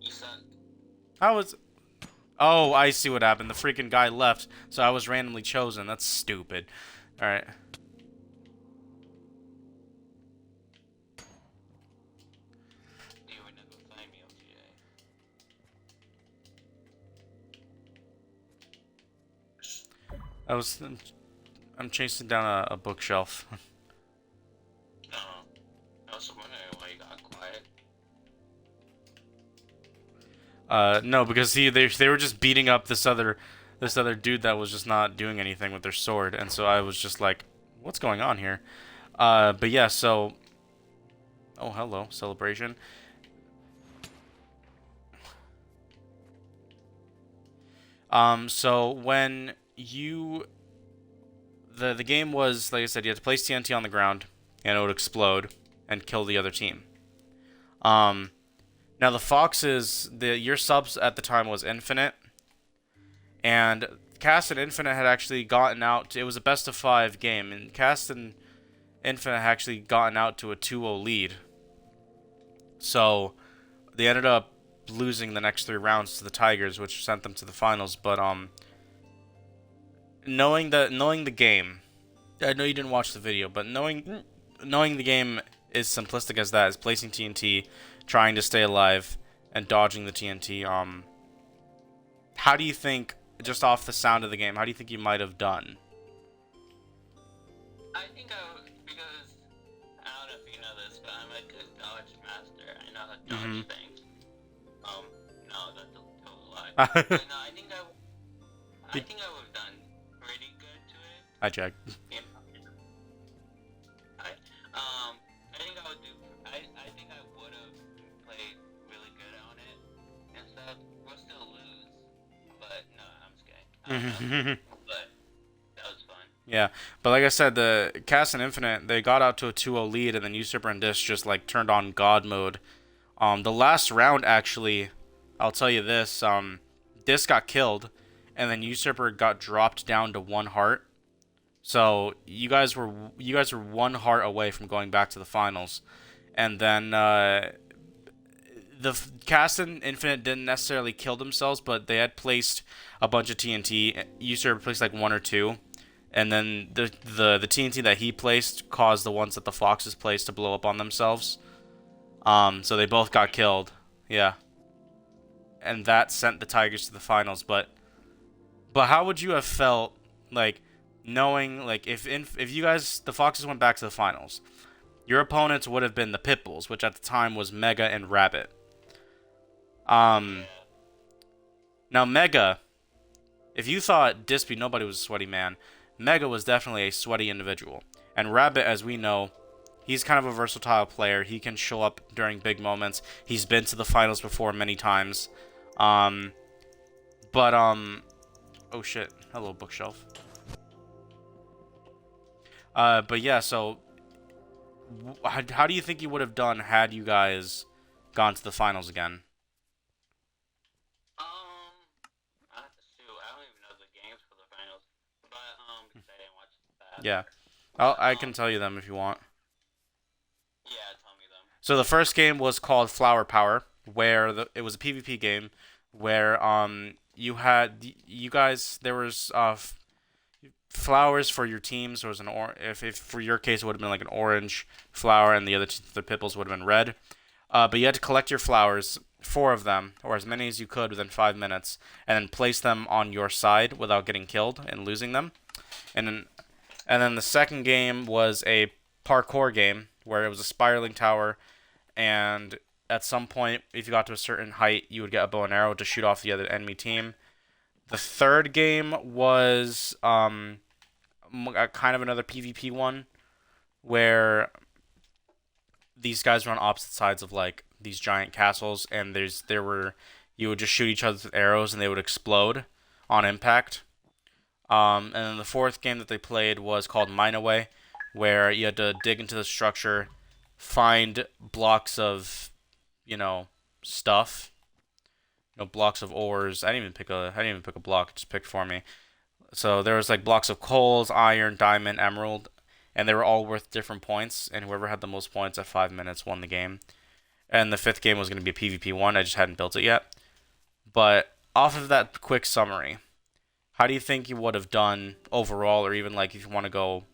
You suck. I was. Oh, I see what happened. The freaking guy left, so I was randomly chosen. That's stupid. All right. You would never find me, OTA. I was. I'm chasing down a bookshelf. No, I was wondering why you got quiet. No, because they were just beating up this other dude that was just not doing anything with their sword, and so I was just like, what's going on here? But yeah, so oh hello celebration. So when you the game was like I said, you had to place TNT on the ground, and it would explode and kill the other team. Um, Now the Foxes, your subs at the time was Infinite, and Cast and Infinite had actually gotten out. It was a best of five game, and Cast and Infinite had actually gotten out to a 2-0 lead. So they ended up losing the next three rounds to the Tigers, which sent them to the finals. But knowing the game, I know you didn't watch the video, but knowing the game is simplistic as that, is placing TNT, trying to stay alive, and dodging the TNT. How do you think, just off the sound of the game, how do you think you might have done? I think because I don't know if you know this, but I'm a good dodge master. I know how to Mm-hmm. dodge things. No, that's a total lie. Hi, But no, I think I would have done pretty good to it. Jack. You know, I think I would do. I think I would have played really good on it and stuff. We'll still lose, but no, I'm just kidding. I don't know, but that was fun. Yeah, but like I said, the Cast and Infinite, they got out to a 2-0 lead, and then Usurper and Dish just like turned on God mode The last round, actually, I'll tell you this. Dis got killed, and then Usurper got dropped down to 1 heart. So you guys were 1 heart away from going back to the finals, and then the Cast and Infinite didn't necessarily kill themselves, but they had placed a bunch of TNT. Usurper placed like 1 or 2, and then the TNT that he placed caused the ones that the Foxes placed to blow up on themselves. So they both got killed. Yeah, and that sent the Tigers to the finals. But how would you have felt like knowing like if you guys the Foxes went back to the finals, your opponents would have been the Pitbulls, which at the time was Mega and Rabbit. Yeah. Now Mega, if you thought Dispy nobody was a sweaty man, Mega was definitely a sweaty individual. And Rabbit, as we know, he's kind of a versatile player. He can show up during big moments. He's been to the finals before many times. Um, but oh shit, hello bookshelf. But yeah, so how do you think you would have done had you guys gone to the finals again? Shoot, I don't even know the games for the finals, but because I didn't watch that. Yeah, But I can tell you them if you want. yeah, tell me them. So the first game was called Flower Power, where it was a PvP game where you guys there was flowers for your teams. There was if for your case it would have been like an orange flower, and the Pipples would have been red. But you had to collect your flowers, 4 of them, or as many as you could within 5 minutes, and then place them on your side without getting killed and losing them. And then the second game was a parkour game where it was a spiraling tower, and at some point, if you got to a certain height, you would get a bow and arrow to shoot off the other enemy team. The third game was kind of another PvP one where these guys were on opposite sides of like these giant castles, and you would just shoot each other with arrows, and they would explode on impact. And then the fourth game that they played was called Mine Away, where you had to dig into the structure, find blocks of, stuff, blocks of ores. I didn't even pick a block; it just picked for me. So there was like blocks of coals, iron, diamond, emerald, and they were all worth different points. And whoever had the most points at 5 minutes won the game. And the fifth game was going to be a PvP one. I just hadn't built it yet. But off of that quick summary, how do you think you would have done overall, or even like if you want to go,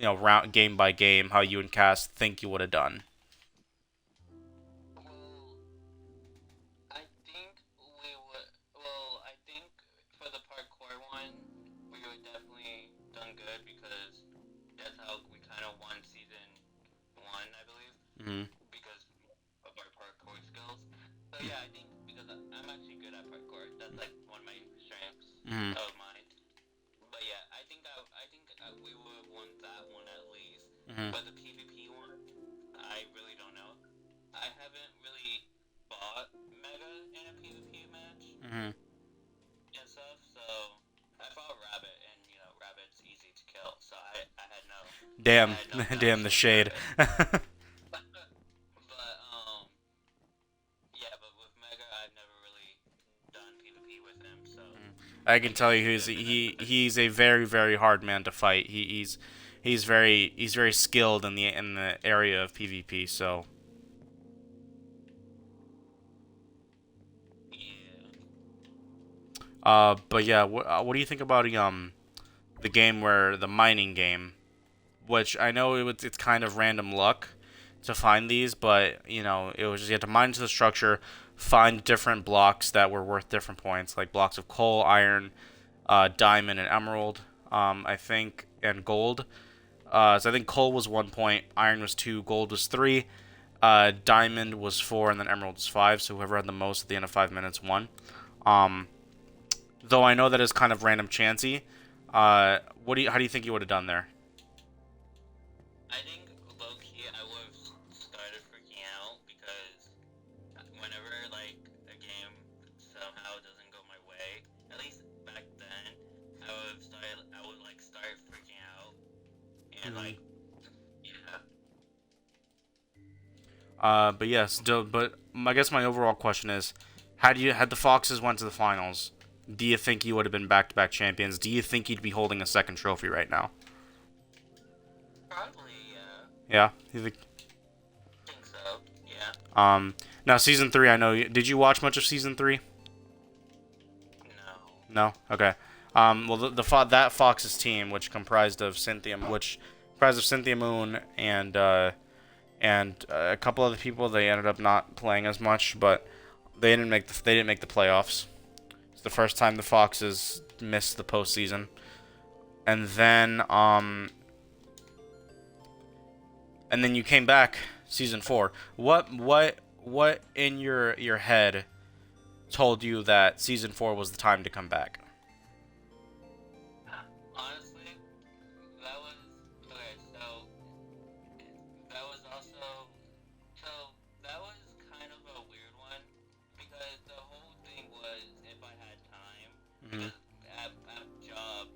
round game by game, how you and Cass think you would have done? Well, I think we would. Well, I think for the parkour one, we would definitely done good because that's how we kind of won season 1, I believe, Hmm. because of our parkour skills. So yeah, I think because I'm actually good at parkour. That's like one of my strengths Hmm. of mine. But yeah, I think we would have won that one at least. Hmm. But the PvP one, I really don't know. I haven't really fought Mega in a PvP match Hmm. and stuff, so I fought Rabbit, and Rabbit's easy to kill. So I Damn, had no doubts damn the with shade. Rabbit. But yeah, but with Mega, I've never really done PvP with him, so I I can tell guess you he would have been a he's a very very hard man to fight. He's very skilled in the area of PvP. So yeah. but yeah, what do you think about the game where the mining game, which I know it's kind of random luck to find these, but it was just you had to mine into the structure, find different blocks that were worth different points, like blocks of coal, iron, diamond, and emerald. I think, and gold. So I think coal was 1 point, iron was 2, gold was 3, diamond was 4, and then emerald was 5. So whoever had the most at the end of 5 minutes won. Um, though I know that is kind of random chancy. How do you think you would have done there? I think low key I would have started freaking out because whenever like a game somehow doesn't go my way, at least back then, I would like start freaking out and Mhm. like yeah. But yes, but I guess my overall question is, had the Foxes went to the finals, do you think you would have been back-to-back champions? Do you think you'd be holding a second trophy right now? Probably, yeah. Yeah. You think? Think so. Yeah. Now season three. I know. Did you watch much of season three? No. No. Okay. Well, that Fox's team, which comprised of Cynthia Moon and a couple other people, they ended up not playing as much, but they didn't make the playoffs. It's the first time the Foxes missed the postseason, and then you came back season four. What in your head told you that season four was the time to come back? Honestly, that was okay. That was also so that was kind of a weird one because the whole thing was if I had time Mm-hmm. because at job,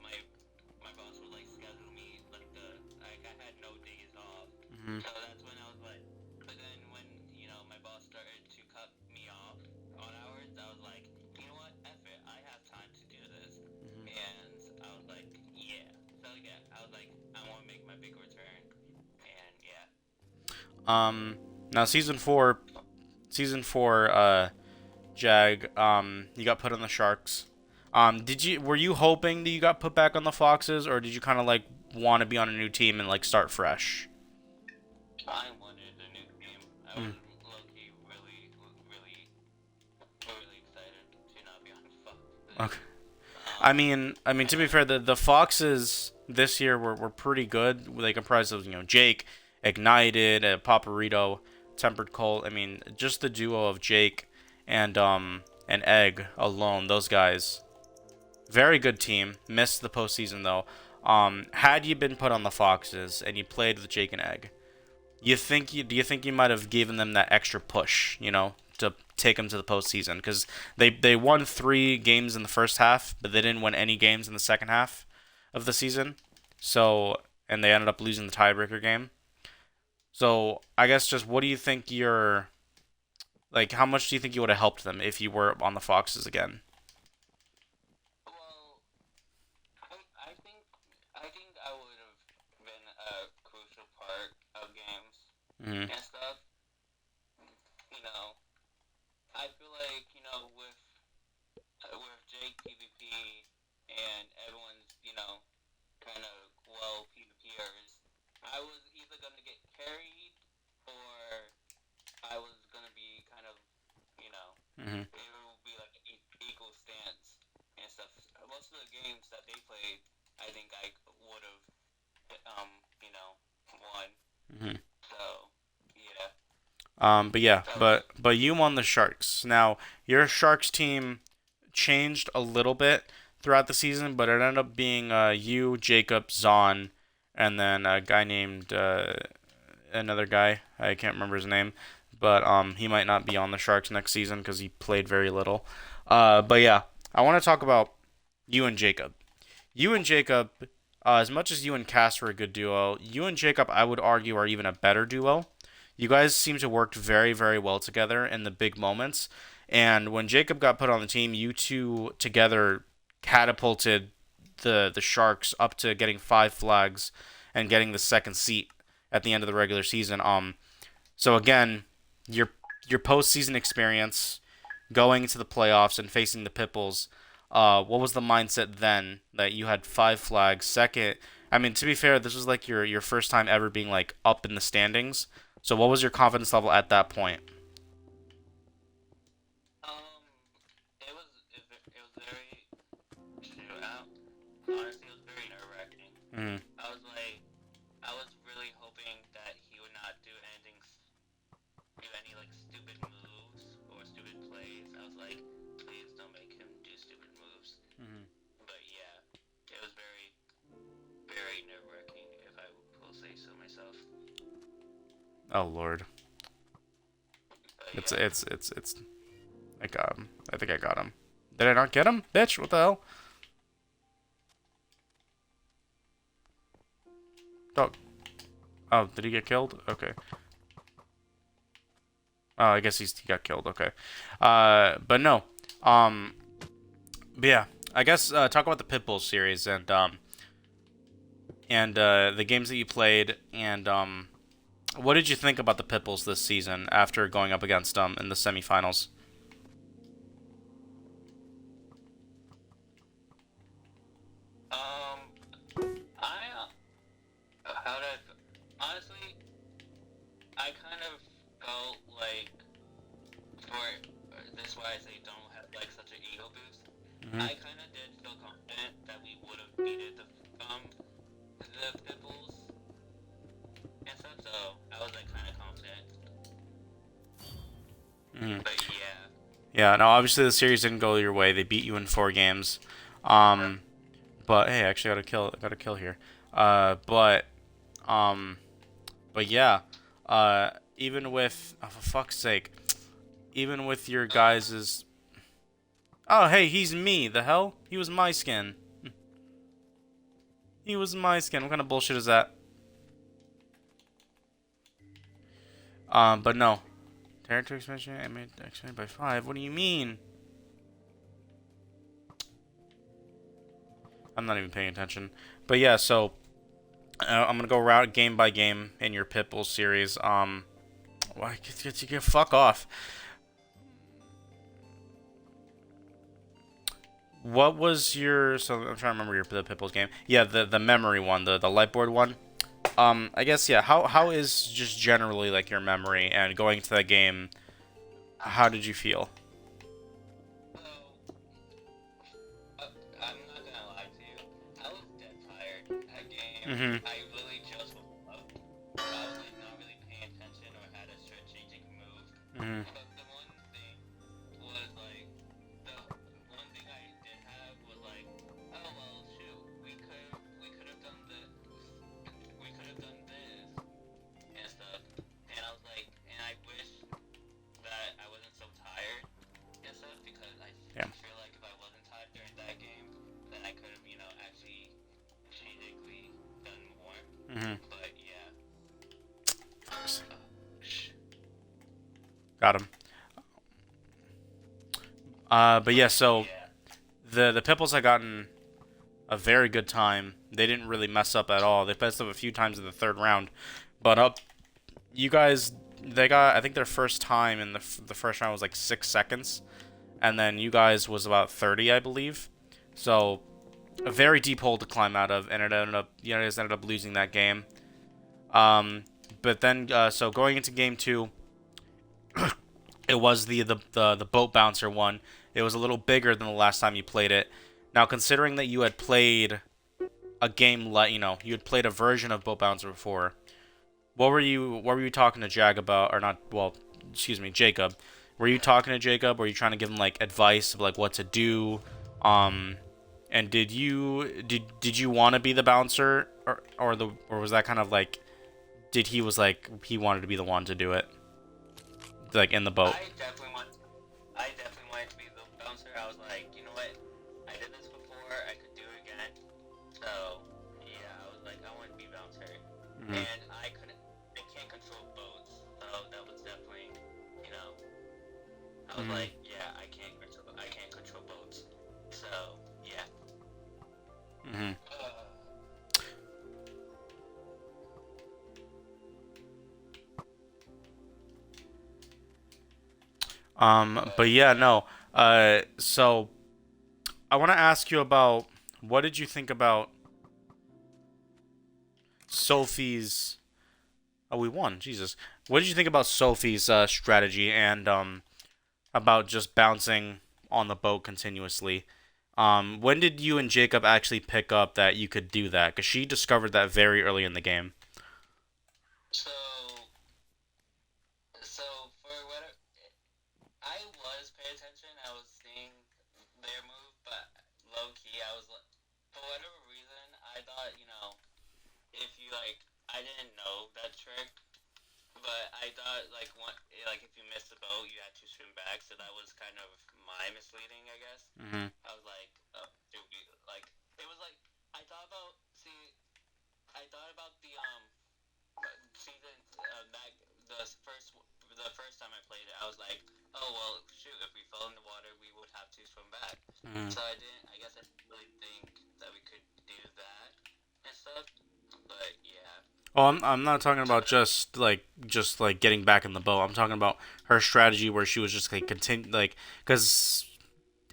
my my boss would like schedule me like I had no days off. Mm-hmm. So that's when I was like, but then when my boss started to cut me off on hours, I was like, you know what, F it, I have time to do this, and I was like, yeah. So yeah, I was like, I want to make my big return, and yeah. Now season four, Jag, you got put on the Sharks. Were you hoping that you got put back on the Foxes, or did you kind of like want to be on a new team and like start fresh? I wanted a new team. I was low-key really excited to not be on the phone. Okay. I mean, to be fair, the Foxes this year were pretty good. They comprised of Jake, Ignited, Paparito, Tempered Colt. I mean, just the duo of Jake and Egg alone, those guys, very good team. Missed the postseason though. Had you been put on the Foxes and you played with Jake and Egg, do you think you might have given them that extra push, to take them to the postseason? Because they won 3 games in the first half, but they didn't win any games in the second half of the season. So, and they ended up losing the tiebreaker game. So I guess just what do you think how much do you think you would have helped them if you were on the Foxes again? Well, I think I would have been a crucial part of games Mm-hmm. and stuff. You know, I feel like with Jake PvP and everyone's kind of PvPers, I was either gonna get carried or I was gonna be kind of Mm-hmm. it will be like equal stance and stuff. Most of the games that they played, I think I would have, won. Mm-hmm. So, yeah. But yeah, That was, but you won the Sharks. Now your Sharks team changed a little bit throughout the season, but it ended up being you, Jacob, Zahn, and then a guy named another guy. I can't remember his name, but he might not be on the Sharks next season because he played very little. But yeah, I want to talk about you and Jacob. You and Jacob, as much as you and Cass were a good duo, you and Jacob, I would argue, are even a better duo. You guys seem to work very, very well together in the big moments. And when Jacob got put on the team, you two together catapulted the Sharks up to getting 5 flags and getting the second seat at the end of the regular season. So again, your postseason experience, going to the playoffs and facing the Pipples, what was the mindset then that you had 5 flags? Second, I mean, to be fair, this was like your first time ever being like up in the standings. So what was your confidence level at that point? um, it was very, shootout. Honestly, it was very nerve-wracking. Mm-hmm. I was really hoping that he would not do do any like stupid moves or stupid plays. I was like, please don't make him do stupid moves. Mm-hmm. But yeah, it was very, very nerve-wracking, if I will say so myself. Oh Lord, But it's yeah, it's it's it's. I got him. I think I got him. Did I not get him, bitch? What the hell? Dog. Oh, did he get killed? Okay. Oh, I guess he got killed. Okay. But no. But yeah, I guess talk about the Pitbull series and the games that you played and what did you think about the Pitbulls this season after going up against them in the semifinals? Um, I how did honestly, I kind of felt like for this is why I say don't have like such an ego boost. Mm-hmm. I kind of did feel confident that we would have beaten the Pitbulls and stuff, so I was like kind of confident. Mm-hmm. But yeah. Yeah, no, obviously the series didn't go your way. They beat you in 4 games. But hey, actually got a kill here. But yeah, even with oh, for fuck's sake, even with your guys's. Oh hey, he's me. The hell? He was my skin. He was my skin. What kind of bullshit is that? But no. Territory expansion, I made expanded by 5. What do you mean? I'm not even paying attention. But yeah, so I'm gonna go route game by game in your Pitbull series. Why you fuck off? What was your? So I'm trying to remember the Pitbulls game. Yeah, the memory one, the lightboard one. I guess yeah. How is just generally like your memory and going to that game? How did you feel? I'm not gonna lie to you. I was dead tired that game. Mm-hmm. I really just woke up. I was like not really paying attention or had a strategic move. Mm-hmm. But the one thing was like the one thing I did have was like, oh well, shoot, we could have done this, we could have done this and stuff. And I was like, and I wish that I wasn't so tired and stuff because I feel like if I wasn't tired during that game, then I could have, actually strategically done more. Mm-hmm. But yeah. Got him. But yeah, so the Pipples had gotten a very good time. They didn't really mess up at all. They messed up a few times in the third round, but you guys, they got I think their first time in the first round was like 6 seconds, and then you guys was about 30, I believe. So a very deep hole to climb out of, and it ended up you guys ended up losing that game. But then so going into game 2. It was the boat bouncer one. It was a little bigger than the last time you played it. Now, considering that you had played a game like you had played a version of boat bouncer before, what were you talking to Jag about, or not? Well, excuse me, Jacob. Were you talking to Jacob? Were you trying to give him like advice of like what to do? And did you want to be the bouncer, or was that kind of like he wanted to be the one to do it? Like in the boat. I definitely wanted to be the bouncer. I was like, you know what? I did this before. I could do it again. So yeah, I was like, I want to be bouncer, and I can't control boats. So that was definitely, I was like, yeah, I can't control boats. So yeah. Mm-hmm. But yeah, no. So I want to ask you about what did you think about Sophie's? Oh, we won. Jesus. What did you think about Sophie's strategy and about just bouncing on the boat continuously? When did you and Jacob actually pick up that you could do that? Because she discovered that very early in the game. So for what I was paying attention, I was seeing their move, but low key, I was like, for whatever reason, I thought, if you I didn't know that trick, but I thought if you missed the boat, you had to swim back, so that was kind of my misleading, I guess. Mm-hmm. I was like, oh, dude, it was like I thought about the season that the first time I played it, I was like, oh well, shoot, if we fell in the water, we would have to swim back. Mm. So I didn't. I guess I didn't really think that we could do that and stuff. But yeah. Oh, I'm not talking about just like getting back in the boat. I'm talking about her strategy where she was just like continue like because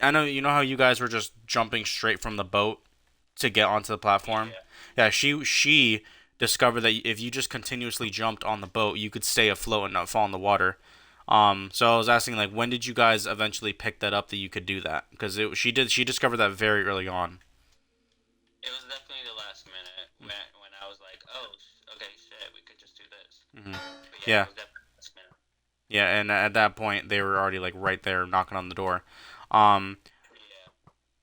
I know you know how you guys were just jumping straight from the boat to get onto the platform. Yeah. Yeah, she discovered that if you just continuously jumped on the boat, you could stay afloat and not fall in the water. So I was asking like when did you guys eventually pick that up that you could do that? Because she discovered that very early on. It was definitely the last minute when I was like, oh, okay, shit, we could just do this. Hmm. But yeah, Yeah, it was definitely the last minute. yeah, and at that point they were already like right there knocking on the door. Um, Yeah.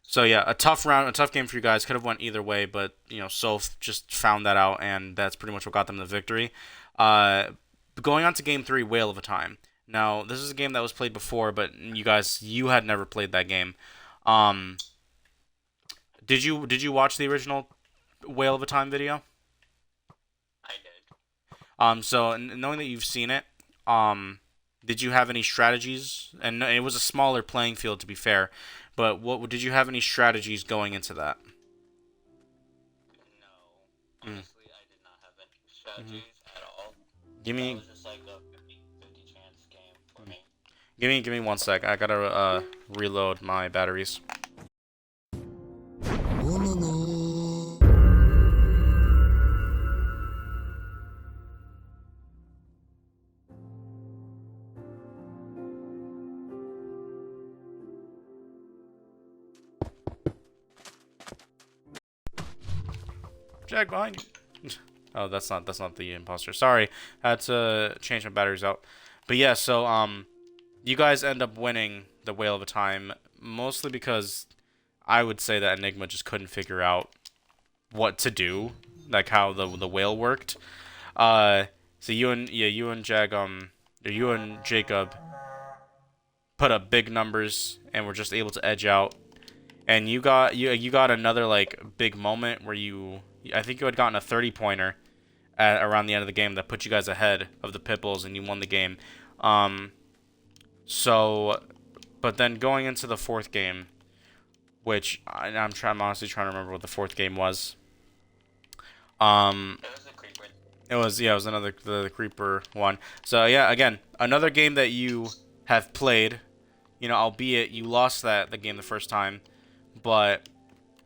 So yeah, a tough round, a tough game for you guys. Could have went either way, but you know, Soph just found that out, and that's pretty much what got them the victory. Uh, Going on to game three, Whale of a Time. Now, this is a game that was played before, but you had never played that game. Um, did you watch the original Whale of a Time video? I did. So knowing that you've seen it, um, did you have any strategies? And it was a smaller playing field, to be fair, but what did you have any strategies going into that? No. Mm. Honestly, I did not have any strategies at all. Give That me was just like a 50-50 chance game for me. Give me 1 sec. I gotta reload my batteries. Jack behind you. Oh, that's not the imposter. Sorry, I had to change my batteries out. But yeah, so you guys end up winning the Whale of a Time mostly because I would say that Enigma just couldn't figure out what to do, like how the whale worked. So you and or you and Jacob put up big numbers and were just able to edge out. And you got another like big moment where I think you had gotten a 30-pointer at around the end of the game that put you guys ahead of the Pipples and you won the game. Um, so, but then going into the fourth game, which I'm honestly trying to remember what the fourth game was. Um, It was a creeper. it was another the creeper one. So yeah, again, another game that you have played. You know, albeit you lost the game the first time, but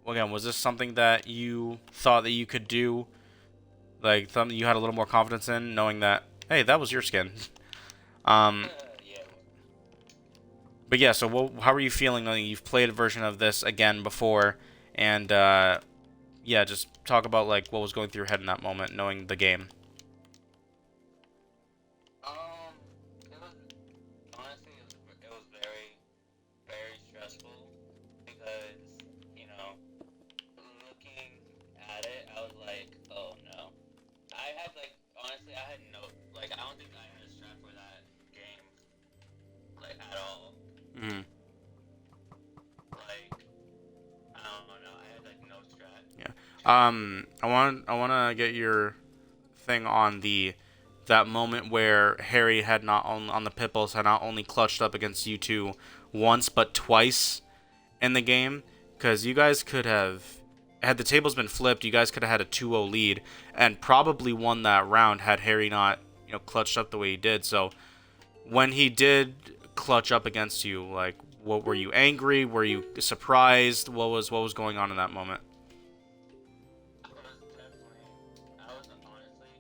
again, was this something that you thought that you could do? Like something you had a little more confidence in, knowing that hey, that was your skin. Um, Yeah. but yeah, so how are you feeling knowing you've played a version of this again before, and yeah, just talk about like what was going through your head in that moment, knowing the game. It was honestly it was very very stressful because you know looking at it I was like oh no I had like honestly I had no like I don't think I had a strat for that game like at all Mm. like I don't know I had like no strat. Yeah. I want to get your thing on that moment where Harry had not on the Pipples had not only clutched up against you two once but twice in the game, because you guys could have had the tables been flipped, you guys could have had a 2-0 lead and probably won that round had Harry not clutched up the way he did. So when he did clutch up against you, like what were you angry? Were you surprised? What was going on in that moment? I was honestly,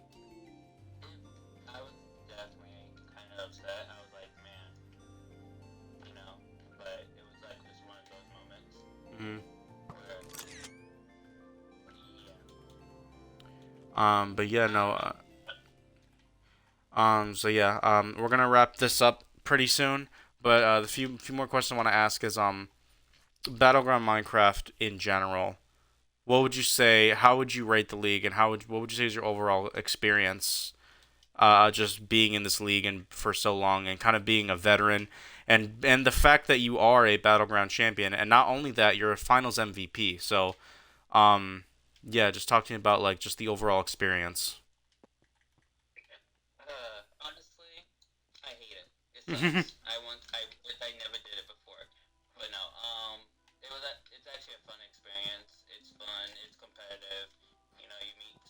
I was definitely kind of upset. I was like, man, you know, but it was like just one of those moments Mm-hmm. where, But yeah, no. So yeah, we're gonna wrap this up pretty soon. But the few more questions I want to ask is Battleground Minecraft in general. What would you say? How would you rate the league, and what would you say is your overall experience? Just being in this league and for so long, and kind of being a veteran, and the fact that you are a Battleground champion, and not only that, you're a Finals MVP. So, yeah, just talk to me about like just the overall experience. honestly, I hate I wish I never did it before, but no. It's actually a fun experience. It's fun. It's competitive. You meet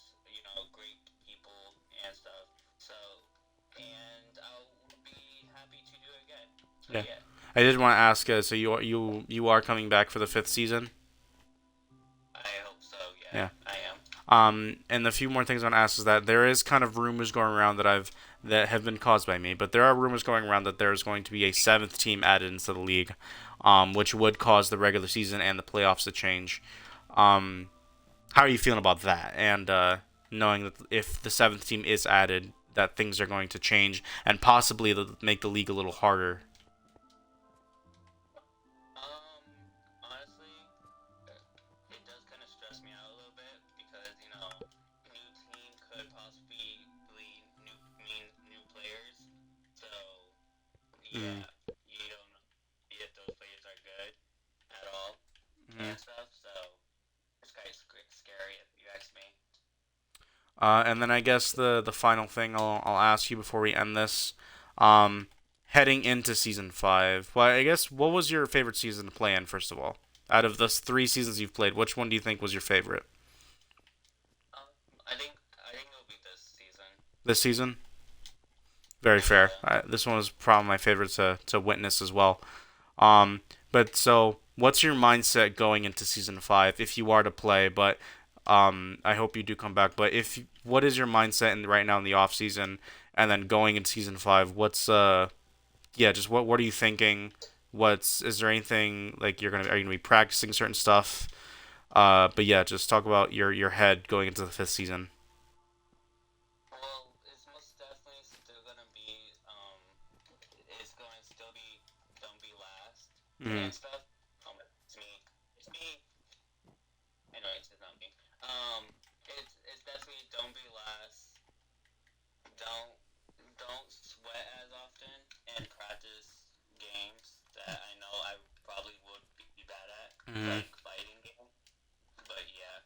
great people and stuff. So, and I'll be happy to do it again. So Yeah. yeah. I did want to ask, so you are coming back for the fifth season? I hope so. Yeah, Yeah. I am. And the few more things I want to ask is that there is kind of rumors going around that have been caused by me, but there are rumors going around that there is going to be a seventh team added into the league, which would cause the regular season and the playoffs to change. Um, how are you feeling about that? And knowing that if the seventh team is added, that things are going to change and possibly make the league a little harder. Um, Honestly, it does kind of stress me out a little bit because new team could possibly mean new players. So Mm-hmm. yeah, you don't know if those players are good at all Mm-hmm. and stuff. So it's kind of scary if you ask me. And then I guess the final thing I'll ask you before we end this, um, heading into season five. Well, I guess what was your favorite season to play in? First of all, out of the three seasons you've played, which one do you think was your favorite? Um, I think it'll be this season. This season, very fair. Yeah. This one was probably my favorite to witness as well. Um, but so what's your mindset going into season five if you are to play? But I hope you do come back. But if what is your mindset right now in the off season, and then going into season five? What's yeah, just what are you thinking? What's is there anything like are you gonna be practicing certain stuff? But yeah, just talk about your head going into the fifth season. Well, it's most definitely still gonna be it's going to still be don't be last Mm-hmm. and stuff. It's me. It's me. Anyways, it's not me. It's definitely don't be last. Don't don't sweat as often and practice games that I know I probably would be bad at, Mm-hmm. like fighting games. But yeah,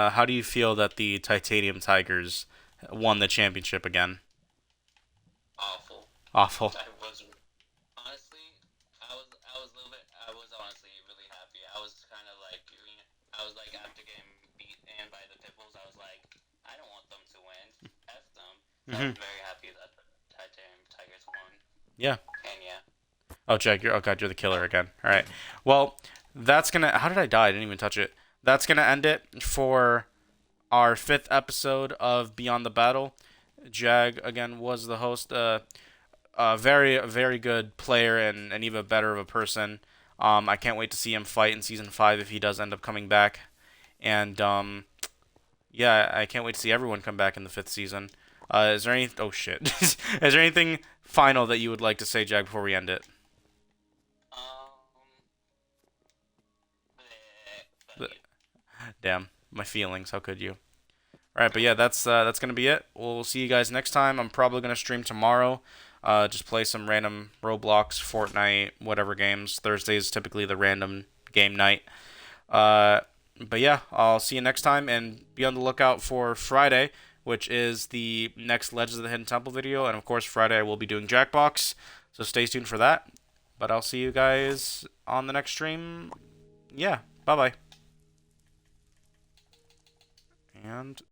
How do you feel that the Titanium Tigers won the championship again? awful. Awful. I was honestly, I was a little bit. I was honestly really happy. I was like after getting beat in by the Pitbulls, I was like, I don't want them to win. F them. So I Mm-hmm. was very happy that the Titanium Tigers won. Yeah. And yeah. Oh, Jack, you're oh god, you're the killer again. All right. Well, that's gonna. How did I die? I didn't even touch it. That's gonna end it for our fifth episode of Beyond the Battle. Jag again was the host. A very good player and even better of a person. I can't wait to see him fight in season five if he does end up coming back. And yeah, I can't wait to see everyone come back in the fifth season. Is there any? Oh shit! Is there anything final that you would like to say, Jag, before we end it? Um. Fuck you. Damn, my feelings. How could you? All right, but yeah, that's gonna be it. We'll see you guys next time. I'm probably gonna stream tomorrow. Just play some random Roblox, Fortnite, whatever games. Thursday is typically the random game night. Uh, but yeah, I'll see you next time, and be on the lookout for Friday, which is the next Legends of the Hidden Temple video, and of course Friday I will be doing Jackbox. So stay tuned for that. But I'll see you guys on the next stream. Yeah, bye bye. And